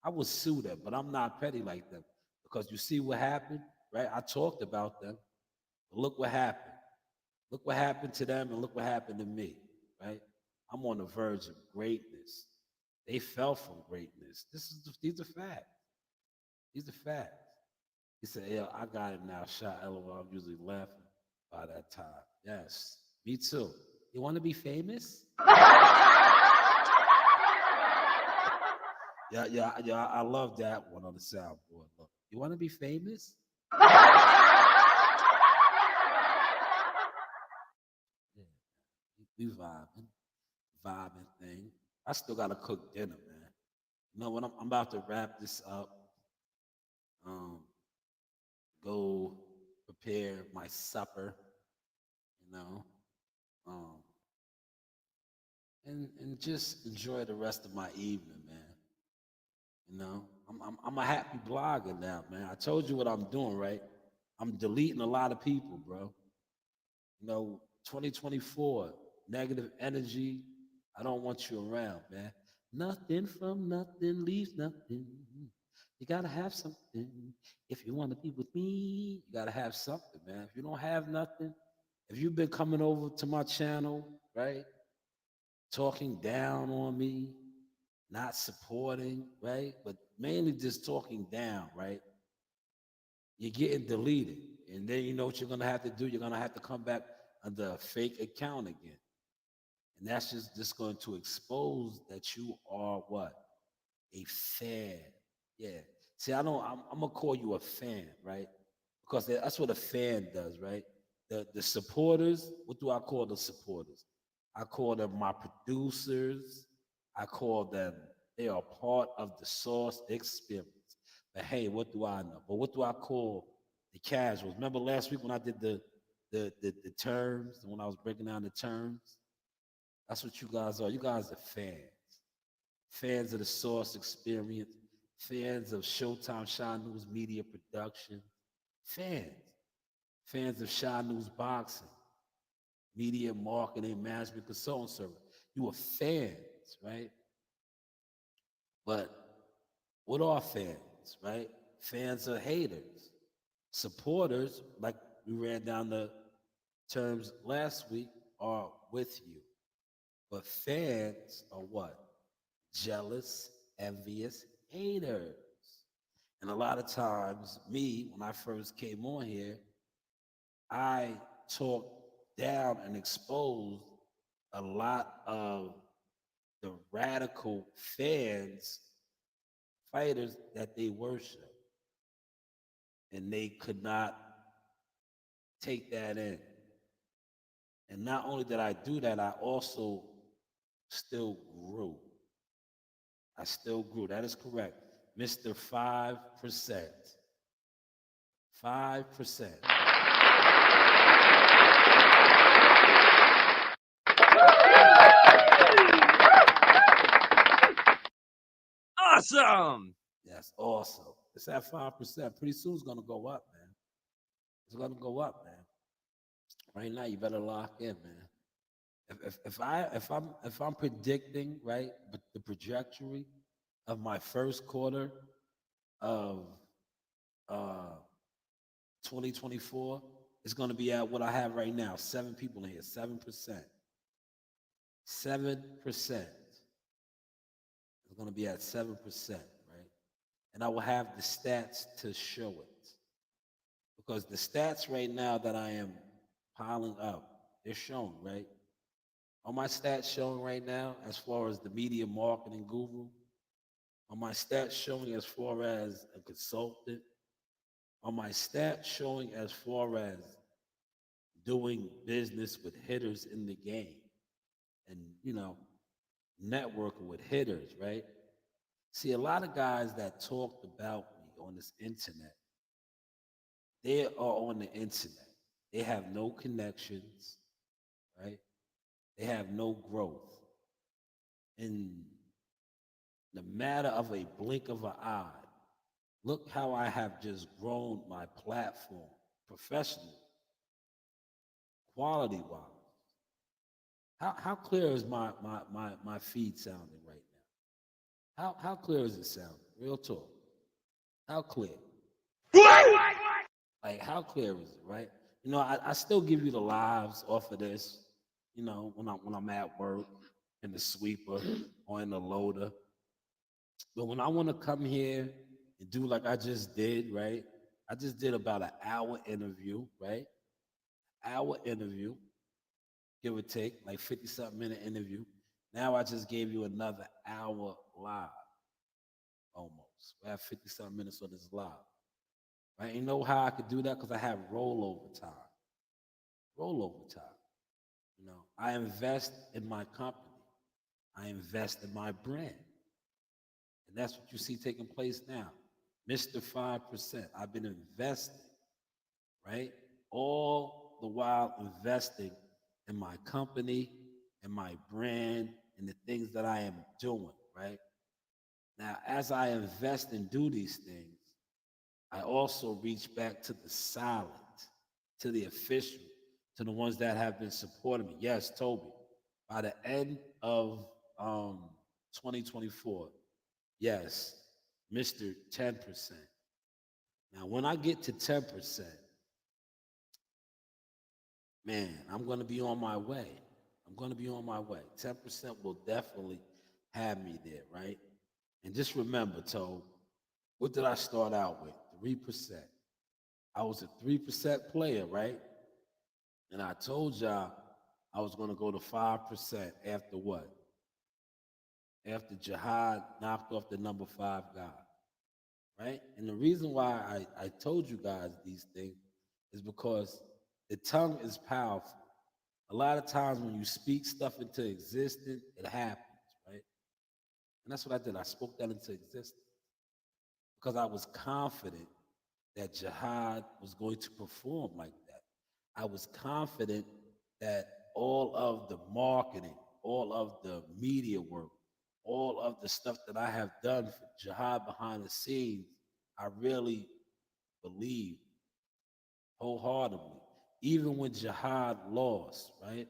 I would sue them, but I'm not petty like them because you see what happened, right? I talked about them, but look what happened. Look what happened to them, and look what happened to me, right? I'm on the verge of greatness. They fell from greatness. These are facts. These are facts. He said, "Yeah, I got it now." Shot LOL. I'm usually laughing by that time. Yes, me too. You want to be famous? Yeah. I love that one on the soundboard. Look, you want to be famous? Yeah, we vibing thing. I still gotta cook dinner, man. You know what? I'm about to wrap this up. Um, go prepare my supper. You know, um, and just enjoy the rest of my evening, man. You know, I'm a happy blogger now, man. I told you what I'm doing, right? I'm deleting a lot of people, bro. You know, 2024, negative energy. I don't want you around, man. Nothing from nothing leaves nothing. You gotta have something. If you want to be with me, you gotta have something, man. If you don't have nothing, if you've been coming over to my channel, right, talking down on me, not supporting, right, but mainly just talking down, right, you're getting deleted. And then you know what you're gonna have to do? You're gonna have to come back under a fake account again. And that's just going to expose that you are what? A fan. Yeah. See, I'm gonna call you a fan, right? Because that's what a fan does, right? The supporters, what do I call the supporters? I call them my producers. I call them, they are part of the source experience. But hey, what do I know? But what do I call the casuals? Remember last week when I did the terms, when I was breaking down the terms? That's what you guys are. You guys are fans. Fans of the source experience, fans of Showtime Shine News Media Production, fans of Shine News Boxing, Media Marketing Management Consulting Service. You are fans, right? But what are fans, right? Fans are haters. Supporters, like we ran down the terms last week, are with you. But fans are what? Jealous, envious, haters. And a lot of times, me, when I first came on here, I talked down and exposed a lot of the radical fans, fighters that they worship. And they could not take that in. And not only did I do that, I also still grew. I still grew. That is correct. Mr. 5%. 5%. Awesome. That's awesome. It's at 5%. Pretty soon it's gonna go up, man. It's gonna go up, man. Right now, you better lock in, man. If I'm predicting, right, but the trajectory of my first quarter of 2024 is going to be at what I have right now. 7 people in here, 7%. 7%. It's going to be at 7%, right? And I will have the stats to show it. Because the stats right now that I am piling up, they're showing, right? Are my stats showing right now as far as the media marketing guru? Are my stats showing as far as a consultant? Are my stats showing as far as doing business with hitters in the game? And, you know, networking with hitters, right? See, a lot of guys that talked about me on this internet, they are on the internet. They have no connections, right? They have no growth. In the matter of a blink of an eye, look how I have just grown my platform professionally, quality-wise. How clear is my feed sounding right now? How clear is it sounding? Real talk. How clear? Like, how clear is it, right? You know, I still give you the lives off of this, you know, when I'm at work in the sweeper or in the loader. But when I want to come here and do like I just did, right? I just did about an hour interview, right? Hour interview, give or take, like 50-something minute interview. Now I just gave you another hour live, almost. We have 50-something minutes on this live. Right? You know how I could do that? Because I have rollover time. Rollover time. You know, I invest in my company. I invest in my brand. And that's what you see taking place now. Mr. 5%. I've been investing, right? All the while investing in my company, in my brand, and the things that I am doing, right? Now, as I invest and do these things, I also reach back to the silent, to the official, to the ones that have been supporting me. Yes, Toby, by the end of 2024, yes, Mr. 10%. Now, when I get to 10%, man, I'm going to be on my way. I'm going to be on my way. 10% will definitely have me there, right? And just remember, Toe, what did I start out with? 3%. I was a 3% player, right? And I told y'all I was going to go to 5% after what? After Jihad knocked off the number 5 guy, right? And the reason why I told you guys these things is because the tongue is powerful. A lot of times when you speak stuff into existence, it happens, right? And that's what I did. I spoke that into existence because I was confident that Jihad was going to perform like that. I was confident that all of the marketing, all of the media work, all of the stuff that I have done for Jihad behind the scenes, I really believe wholeheartedly. Even when Jihad lost, right?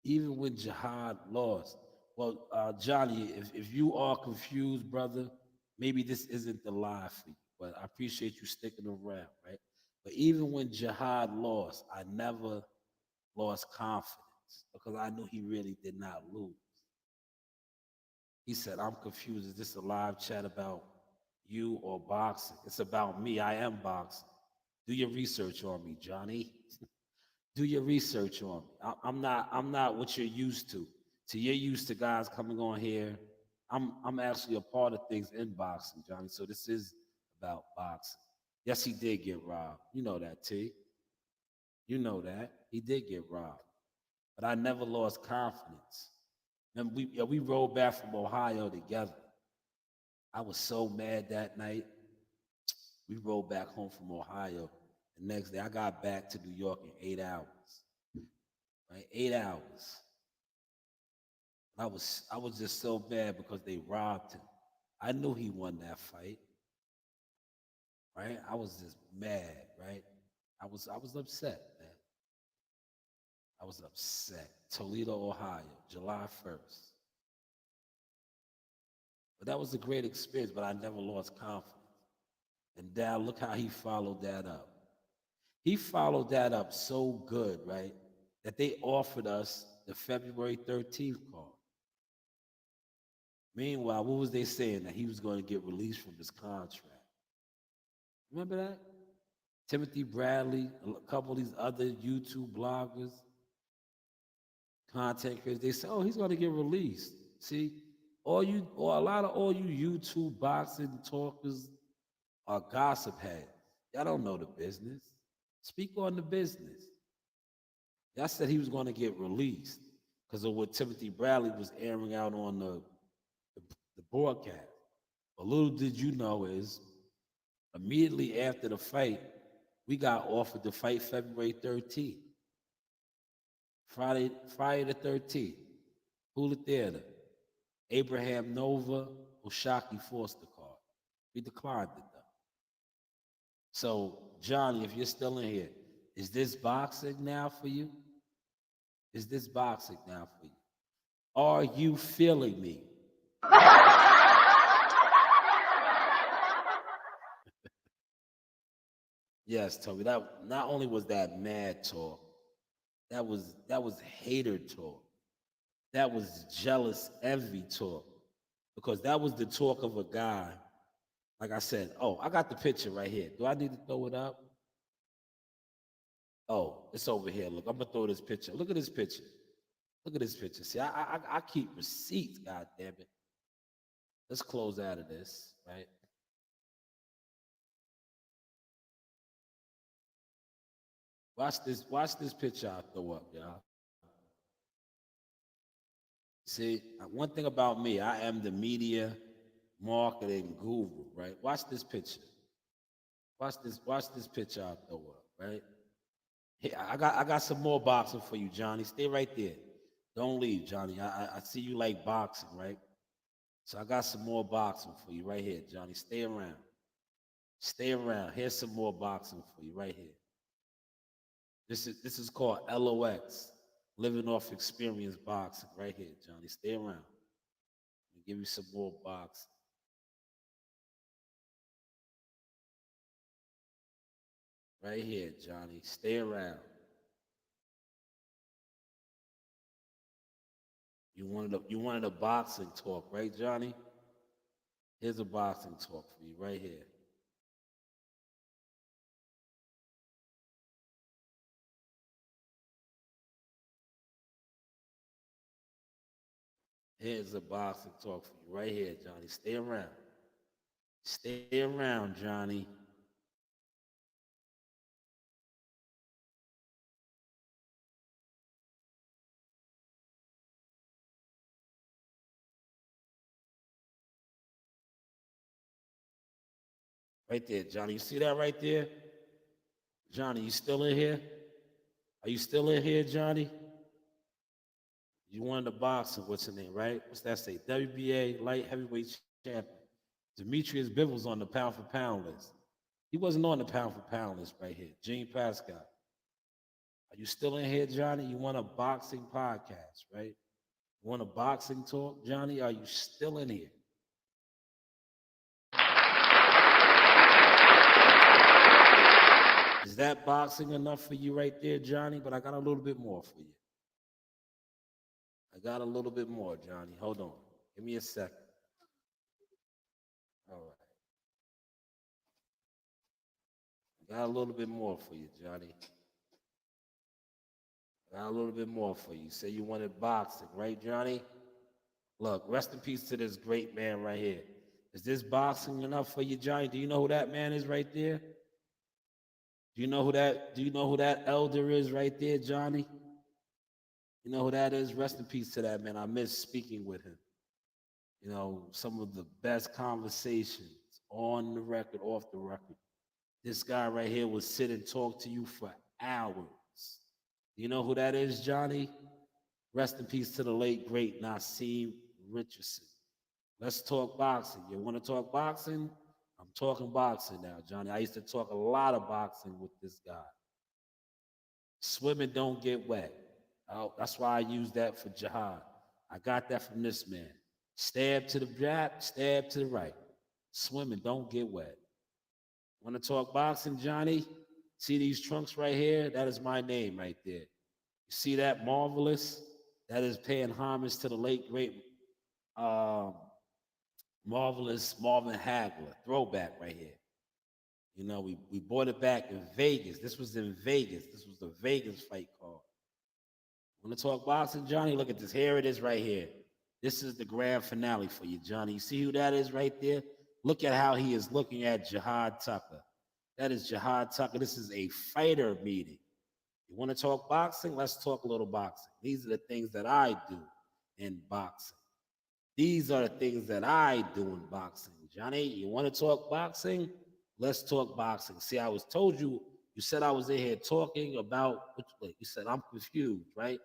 Even when Jihad lost. Well, Johnny, if you are confused, brother, maybe this isn't the live for you, but I appreciate you sticking around, right? But even when Jihad lost, I never lost confidence because I knew he really did not lose. He said, I'm confused. Is this a live chat about you or boxing? It's about me. I am boxing. Do your research on me, Johnny. Do your research on me. I'm not what you're used to. So you're used to guys coming on here. I'm actually a part of things in boxing, Johnny. So this is about boxing. Yes, he did get robbed. You know that, T. You know that. He did get robbed. But I never lost confidence. And we rode back from Ohio together. I was so mad that night. We rode back home from Ohio. The next day, I got back to New York in 8 hours. Right? 8 hours. I was just so mad because they robbed him. I knew he won that fight. Right? I was just mad, right? I was upset, man. I was upset. Toledo, Ohio, July 1st. But that was a great experience, but I never lost confidence. And Dad, look how he followed that up. He followed that up so good, right, that they offered us the February 13th card. Meanwhile, what was they saying? That he was going to get released from his contract. Remember that? Timothy Bradley, a couple of these other YouTube bloggers, content creators, they say, oh, he's going to get released. See, a lot of all you YouTube boxing talkers are gossip heads. Y'all don't know the business. Speak on the business. Y'all said he was going to get released because of what Timothy Bradley was airing out on the broadcast. But little did you know is immediately after the fight, we got offered to fight February 13th. Friday the 13th. Hula Theater. Abraham Nova, Oshaki Foster card. We declined it though. So, Johnny, if you're still in here, is this boxing now for you? Is this boxing now for you? Are you feeling me? Yes, Toby. That not only was that mad talk, that was hater talk. That was jealous envy talk. Because that was the talk of a guy. Like I said, oh, I got the picture right here. Do I need to throw it up? Oh, it's over here. Look, I'm gonna throw this picture. Look at this picture. Look at this picture. See, I keep receipts, god damn it. Let's close out of this, right? Watch this picture I throw up, y'all. See, one thing about me, I am the media marketing guru, right? Watch this picture. Watch this picture I throw up, right? Here, I got some more boxing for you, Johnny. Stay right there. Don't leave, Johnny. I see you like boxing, right? So I got some more boxing for you right here, Johnny. Stay around. Stay around. Here's some more boxing for you right here. This is called LOX, Living Off Experience Boxing, right here, Johnny. Stay around. Let me give you some more boxing. Right here, Johnny. Stay around. You wanted a boxing talk, right, Johnny? Here's a boxing talk for you right here. Here's a boxing talk for you right here, Johnny. Stay around. Stay around, Johnny. Right there, Johnny. You see that right there? Johnny, you still in here? Are you still in here, Johnny? You won the boxing, what's your name, right? What's that say? WBA light heavyweight champion. Demetrius Bivens on the pound for pound list. He wasn't on the pound for pound list right here. Gene Pascal. Are you still in here, Johnny? You want a boxing podcast, right? You want a boxing talk, Johnny? Are you still in here? Is that boxing enough for you right there, Johnny? But I got a little bit more for you. I got a little bit more, Johnny. Hold on. Give me a second. All right. I got a little bit more for you, Johnny. I got a little bit more for you. You say you wanted boxing, right, Johnny? Look, rest in peace to this great man right here. Is this boxing enough for you, Johnny? Do you know who that man is right there? Do you know who that elder is right there, Johnny? You know who that is? Rest in peace to that man. I miss speaking with him. You know, some of the best conversations on the record, off the record. This guy right here will sit and talk to you for hours. You know who that is, Johnny? Rest in peace to the late, great Nassim Richardson. Let's talk boxing. You want to talk boxing? I'm talking boxing now, Johnny. I used to talk a lot of boxing with this guy. Swimming don't get wet. Oh, that's why I use that for jihad. I got that from this man. Stab to the jab, stab to the right. Swimming don't get wet. Want to talk boxing, Johnny? See these trunks right here? That is my name right there. You see that Marvelous? That is paying homage to the late, great Marvelous Marvin Hagler. Throwback right here. You know, we bought it back in Vegas. This was in Vegas. This was the Vegas fight card. Want to talk boxing, Johnny? Look at this. Here it is right here. This is the grand finale for you, Johnny. You see who that is right there? Look at how he is looking at Jihad Tucker. That is Jihad Tucker. This is a fighter meeting. You want to talk boxing? Let's talk a little boxing. These are the things that I do in boxing. These are the things that I do in boxing, Johnny. You want to talk boxing? Let's talk boxing. See, I was told you, you said I was in here talking about, you said I'm confused, right?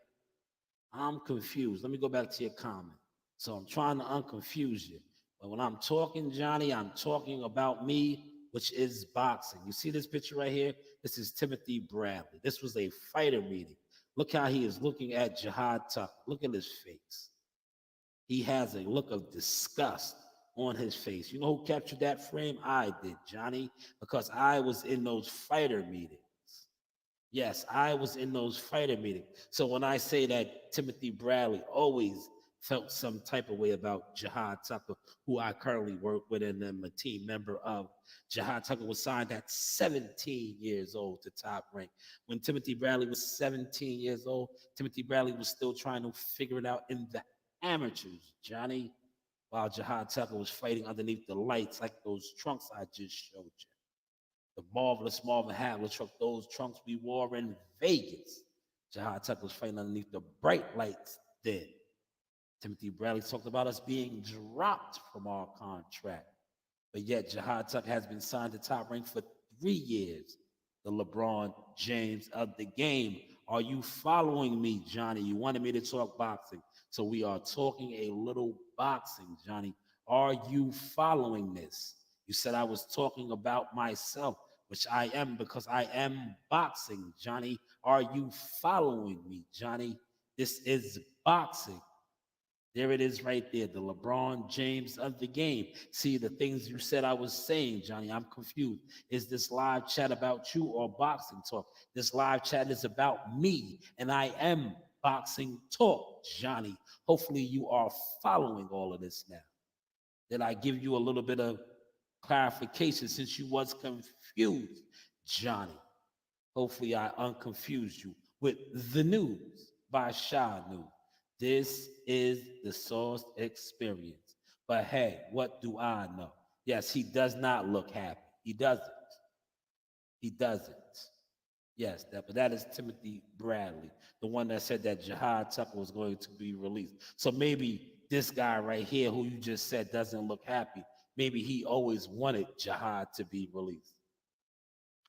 I'm confused. Let me go back to your comment. So I'm trying to unconfuse you. But when I'm talking, Johnny, I'm talking about me, which is boxing. You see this picture right here? This is Timothy Bradley. This was a fighter meeting. Look how he is looking at Jihad Tucker. Look at his face. He has a look of disgust on his face. You know who captured that frame? I did, Johnny, because I was in those fighter meetings. Yes, I was in those fighter meetings. So when I say that Timothy Bradley always felt some type of way about Jihad Tucker, who I currently work with and am a team member of, Jihad Tucker was signed at 17 years old to Top Rank. When Timothy Bradley was 17 years old, Timothy Bradley was still trying to figure it out in the amateurs, Johnny, while Jihad Tucker was fighting underneath the lights like those trunks I just showed you. The Marvelous Marvin Hagler truck, those trunks we wore in Vegas. Jihad Tucker was fighting underneath the bright lights then. Timothy Bradley talked about us being dropped from our contract. But yet Jihad Tucker has been signed to Top Rank for 3 years. The LeBron James of the game. Are you following me, Johnny? You wanted me to talk boxing. So we are talking a little boxing, Johnny. Are you following this? You said I was talking about myself, which I am because I am boxing, Johnny. Are you following me, Johnny? This is boxing. There it is right there, the LeBron James of the game. See, the things you said I was saying, Johnny, I'm confused. Is this live chat about you or boxing talk? This live chat is about me, and I am boxing talk, Johnny. Hopefully you are following all of this now. Did I give you a little bit of clarification since you was confused, Johnny? Hopefully I unconfused you with the news by Shy News. This is the Source Experience. But hey, what do I know? Yes, he does not look happy. He doesn't. He doesn't. Yes, but that is Timothy Bradley, the one that said that Jihad Tucker was going to be released. So maybe this guy right here, who you just said doesn't look happy, maybe he always wanted Jihad to be released.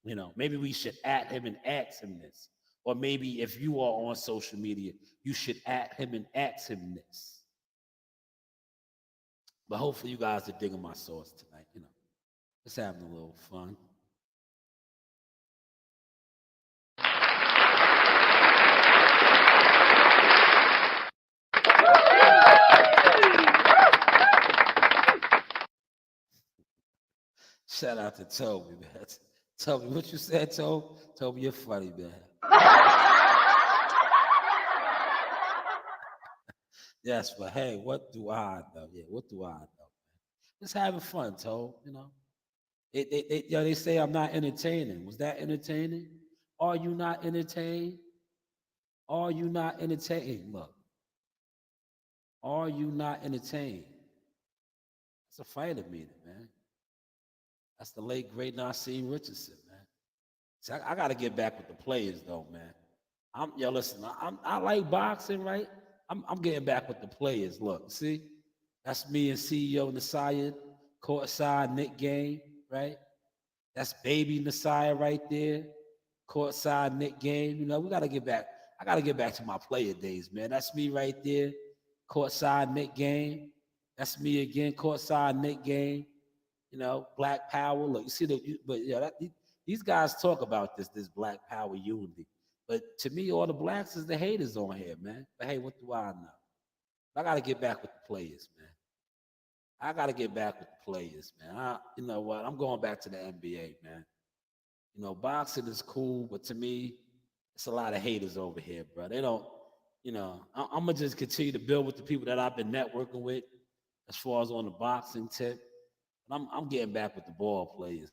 You know, maybe we should at him and ask him this. Or maybe if you are on social media, you should at him and ask him this. But hopefully you guys are digging my sauce tonight. You know, just having a little fun. Shout out to Toby, man. Toby, what you said, Toby? Toby, you're funny, man. Yes, but hey, what do I know? Yeah, what do I know, man? Just having fun, Toby, you know. They say I'm not entertaining. Was that entertaining? Are you not entertained? Are you not entertained? Look. Are you not entertained? It's a fighter meeting, man. That's the late, great Nassim Richardson, man. See, I got to get back with the players, though, man. Listen, I like boxing, right? I'm getting back with the players. Look, see? That's me and CEO Nasiah, courtside Nick Game, right? That's baby Nasiah right there, courtside Nick Game. You know, we got to get back. I got to get back to my player days, man. That's me right there, courtside Nick Game. That's me again, courtside Nick Game. You know, Black Power. Look, you see these guys talk about this Black Power unity. But to me, all the blacks is the haters on here, man. But hey, what do I know? I got to get back with the players, man. I got to get back with the players, man. You know what? I'm going back to the NBA, man. You know, boxing is cool, but to me, it's a lot of haters over here, bro. They don't, you know, I'm going to just continue to build with the people that I've been networking with as far as on the boxing tip. I'm getting back with the ball players.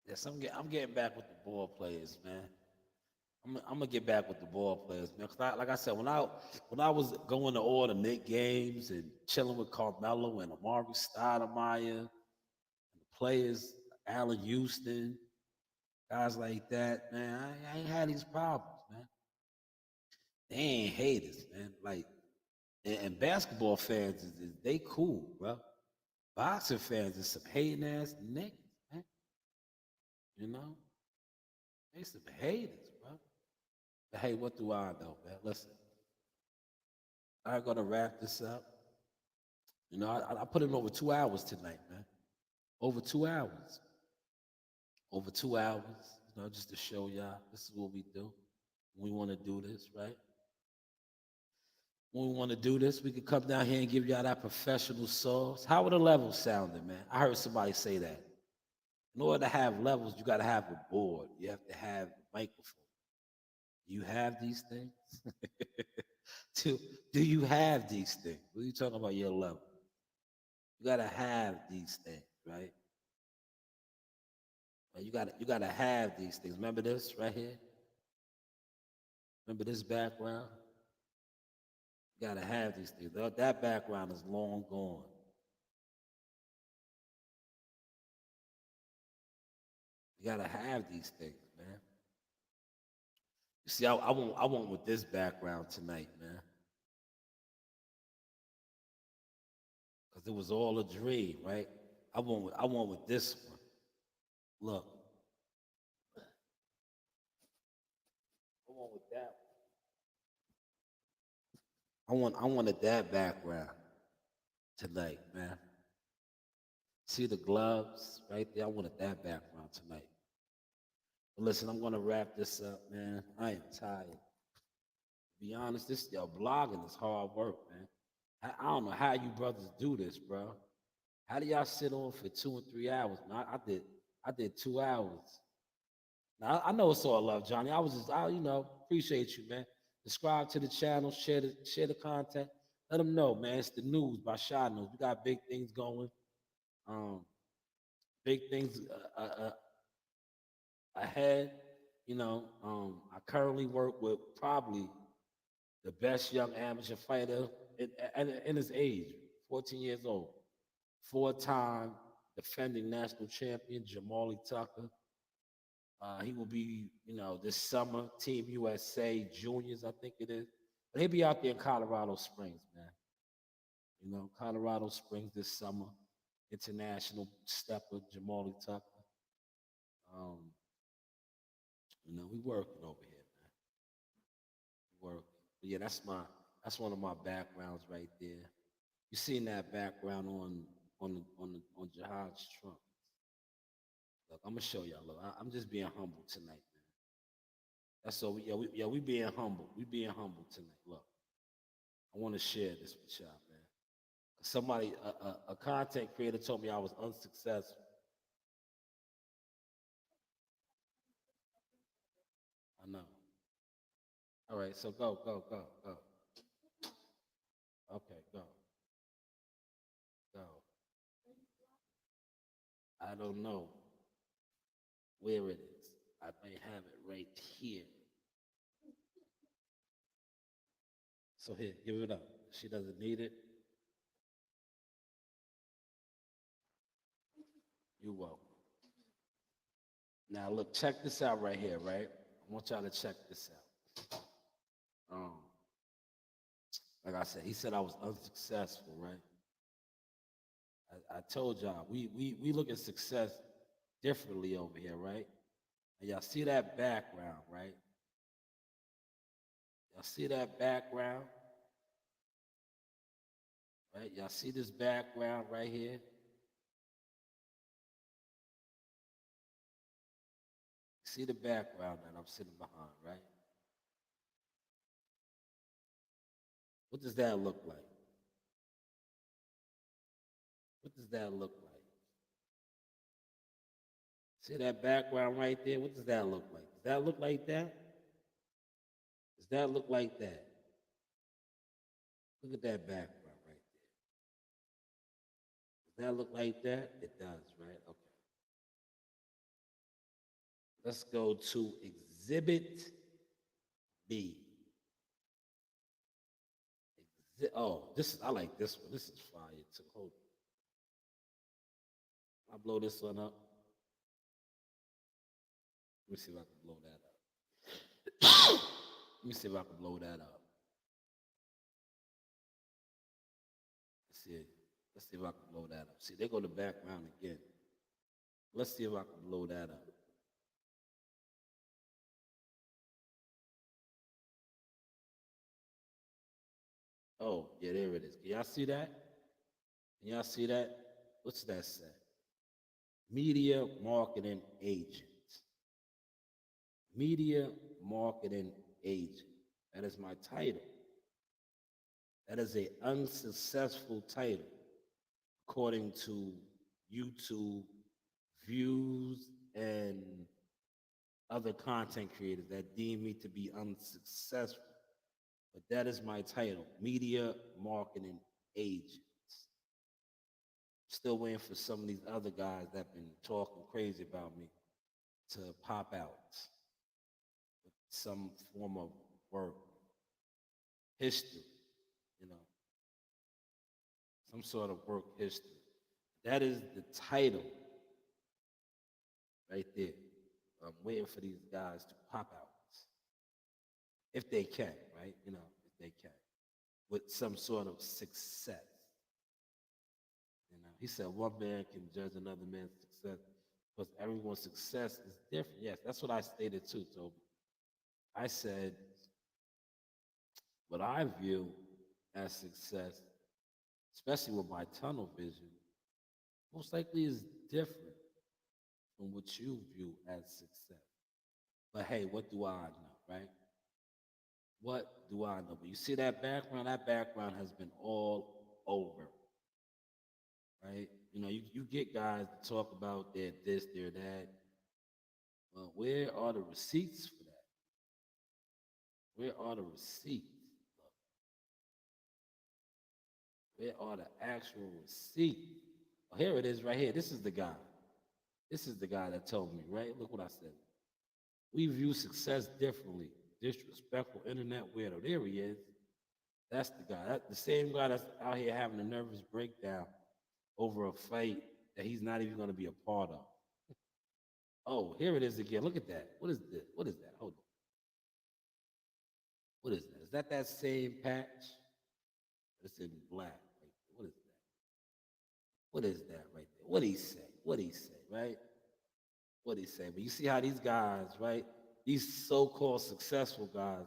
Yes, I'm getting back with the ball players, man. I'm gonna get back with the ball players, man. Cause like I said, when I was going to all the Knicks games and chilling with Carmelo and Amari Stoudemire, and the players, Allen Houston, guys like that, man, I ain't had these problems, man. They ain't haters, man. Like, and basketball fans, they cool, bro. Boxing fans is some hating ass niggas, man. You know, they some haters, bro. But hey, what do I know, man? Listen, I'm gonna wrap this up. You know, I put in over 2 hours tonight, man. Over 2 hours. Over 2 hours. You know, just to show y'all this is what we do. We want to do this, right? when we want to do this, we could come down here and give y'all that professional sauce. How are the levels sounding, man? I heard somebody say that. In order to have levels, you got to have a board. You have to have a microphone. You have these things? do you have these things? What are you talking about your level? You got to have these things, right? You gotta have these things. Remember this right here? Remember this background? You gotta have these things. That background is long gone. You gotta have these things, man. You see, I went with this background tonight, man. Because it was all a dream, right? I went with this one. Look. I went with that one. I wanted that background tonight, man. See the gloves right there? I wanted that background tonight. But listen, I'm gonna wrap this up, man. I am tired. To be honest, this blogging is hard work, man. I don't know how you brothers do this, bro. How do y'all sit on for 2 and 3 hours? Man, I did 2 hours. Now I know it's all love, Johnny. I appreciate you, man. Subscribe to the channel, share the content. Let them know, man. It's the news by Shy News. We got big things going. Big things ahead. I currently work with probably the best young amateur fighter in his age, 14 years old. 4-time defending national champion, Jamali Tucker. He will be, this summer, Team USA Juniors, I think it is. But he'll be out there in Colorado Springs, man. Colorado Springs this summer. International stepper, Jamali Tucker. We working over here, man. We working. But yeah, that's one of my backgrounds right there. You seen that background on Jihad's trunk. Look, I'm gonna show y'all. Look, I'm just being humble tonight, man. That's all. We being humble. We being humble tonight. Look, I want to share this with y'all, man. Somebody, a content creator, told me I was unsuccessful. I know. All right, so go. Okay, go. I don't know where it is. I may have it right here. So here, give it up. She doesn't need it. You're welcome. Now look, check this out right here, right? I want y'all to check this out. Like I said, he said I was unsuccessful, right? I told y'all, we look at success differently over here, right? And y'all see that background, right? Y'all see that background? Right? Y'all see this background right here? See the background that I'm sitting behind, right? What does that look like? What does that look like? See that background right there? What does that look like? Does that look like that? Does that look like that? Look at that background right there. Does that look like that? It does, right? Okay. Let's go to Exhibit B. I like this one. This is fire too. Hold on. I'll blow this one up. Let me see if I can blow that up. Let me see if I can blow that up. Let's see if I can blow that up. See, they go to the background again. Let's see if I can blow that up. Oh, yeah, there it is. Can y'all see that? Can y'all see that? What's that say? Media marketing agent. Media marketing agent. That is my title. That is a unsuccessful title, according to YouTube views and other content creators that deem me to be unsuccessful. But that is my title, Media Marketing Agent. Still waiting for some of these other guys that have been talking crazy about me to pop out with some form of work, history, you know, some sort of work history. That is the title right there. I'm waiting for these guys to pop out if they can, right? You know, if they can, with some sort of success. You know, he said one man can judge another man's success because everyone's success is different. Yes, that's what I stated too, Toby. I said what I view as success, especially with my tunnel vision, most likely is different from what you view as success. But hey, what do I know, right? What do I know? But you see that background has been all over, right? You know, you get guys to talk about their this, their that. Well, where are the receipts for that? Where are the receipts? Where are the actual receipts? Oh, here it is right here. This is the guy. This is the guy that told me, right? Look what I said. We view success differently. Disrespectful internet weirdo. There he is. That's the guy. That's the same guy that's out here having a nervous breakdown over a fight that he's not even going to be a part of. Oh, here it is again. Look at that. What is this? What is that? Hold on. What is that? Is that same patch? It's in black. What is that? What is that right there? What did he say? What did he say, right? What did he say? But you see how these guys, right? These so-called successful guys,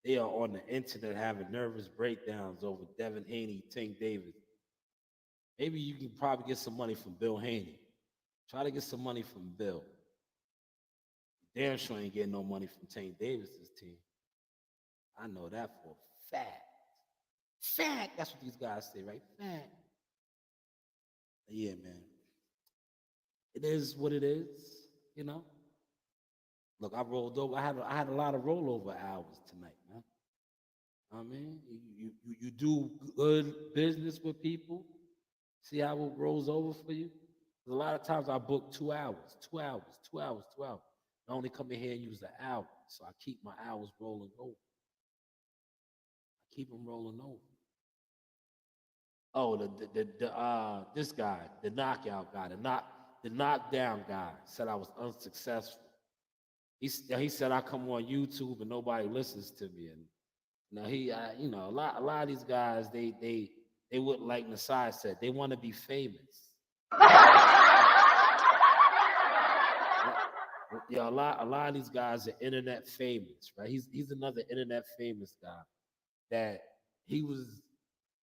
they are on the internet having nervous breakdowns over Devin Haney, Tank Davis. Maybe you can probably get some money from Bill Haney. Try to get some money from Bill. Damn sure ain't getting no money from Tank Davis's team. I know that for a fact. Fact. That's what these guys say, right? Fact. Yeah, man. It is what it is, you know. Look, I rolled over. I had a lot of rollover hours tonight, man. I mean, you do good business with people. See how it rolls over for you? A lot of times I book 2 hours, 2 hours, 2 hours, 2 hours. I only come in here and use an hour, so I keep my hours rolling over. I keep them rolling over. Oh, this guy, the knockout guy, the knockdown guy said I was unsuccessful. He said I come on YouTube and nobody listens to me. And you know, a lot of these guys they wouldn't, like Nasai said, they want to be famous. Yeah, a lot of these guys are internet famous, right? He's another internet famous guy that he was.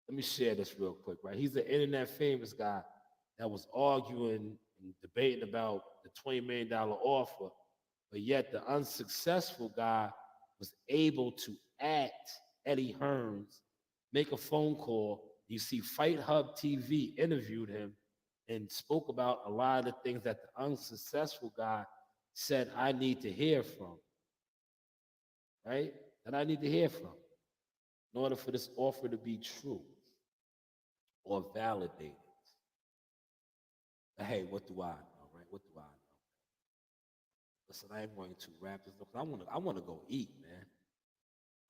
Let me share this real quick, right? He's an internet famous guy that was arguing and debating about the $20 million offer, but yet the unsuccessful guy was able to act Eddie Hearns, make a phone call. You see, Fight Hub TV interviewed him and spoke about a lot of the things that the unsuccessful guy said I need to hear from, right? That I need to hear from in order for this offer to be true or validated. But hey, what do I know, right? What do I know? Listen, I ain't going to wrap this up. I want to go eat, man.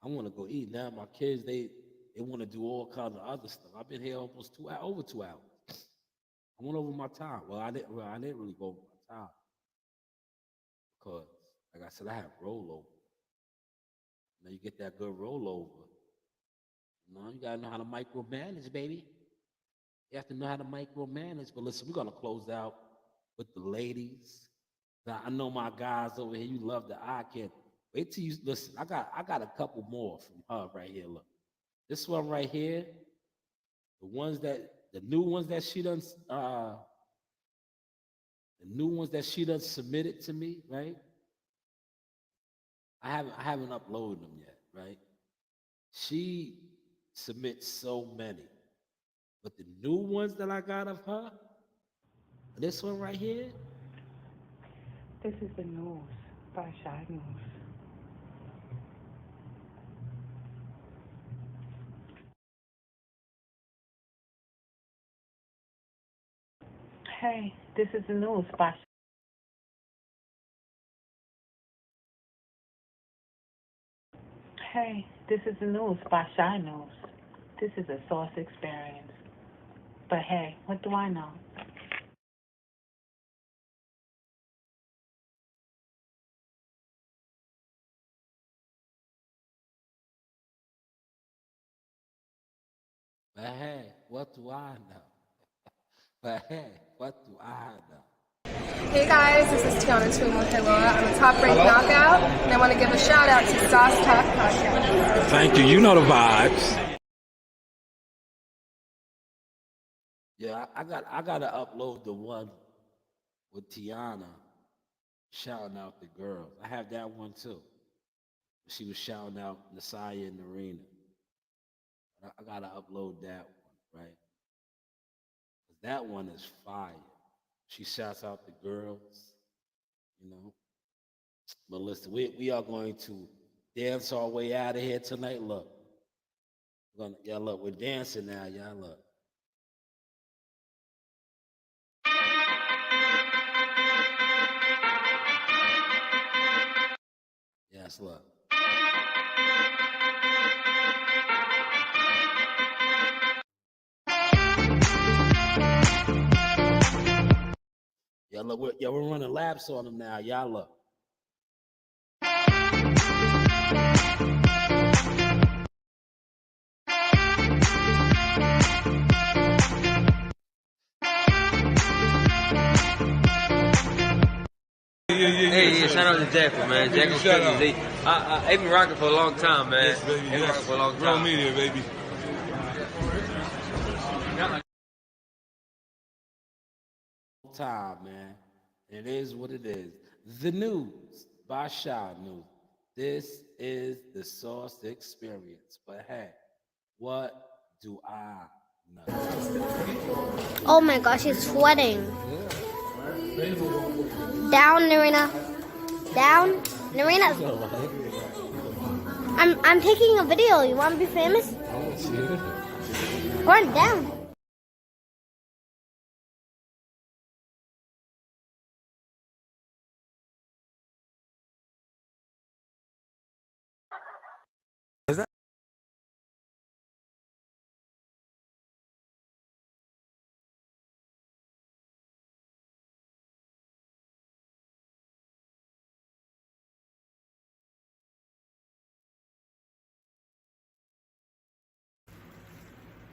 I want to go eat. Now my kids, they want to do all kinds of other stuff. I've been here almost over 2 hours. I went over my time. Well, I didn't really go over my time because, like I said, I have rollover. Now you get that good rollover. You know, you gotta know how to micromanage, baby. You have to know how to micromanage. But listen, we're gonna close out with the ladies. Now, I know my guys over here, you love the eye candy. Wait till you listen. I got a couple more from her right here. Look, this one right here, the new ones that she done submitted to me, right? I haven't uploaded them yet, right? She submit so many. But the new ones that I got of her, this one right here, This is the news by Shy News. Hey, this is the news by Hey, this is the news by Shy News. This is a source experience. But hey, what do I know? but hey, what do I know? But hey, what do I know? Hey guys, this is Tiana Tuimuhilua. I'm a top-ranked knockout, and I want to give a shout-out to Sauce Talk Podcast. Thank you. You know the vibes. Yeah, I gotta upload the one with Tiana shouting out the girls. I have that one too. She was shouting out Nasaya and Narina. I gotta upload that one, right? 'Cause that one is fire. She shouts out the girls, you know. But listen, we are going to dance our way out of here tonight. Look, y'all look, we're dancing now, y'all look. Yes, look. Y'all look, we're running laps on them now. Y'all look. Hey, shout out to Jackal, man. Jackal Cousins. They've been rocking for a long time, man. Yes, baby. They've been Yes. rocking for a long time. Real media, baby. Time, man. It is what it is. The news by Shy News. This is the Source Experience. But hey, what do I know? Oh my gosh, he's sweating. Down, Narina. Down, Narina. I'm taking a video. You want to be famous? Run down.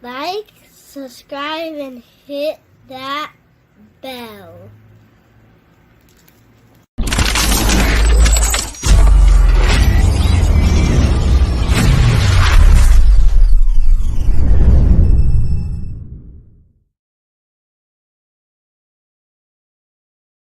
Like, subscribe, and hit that bell.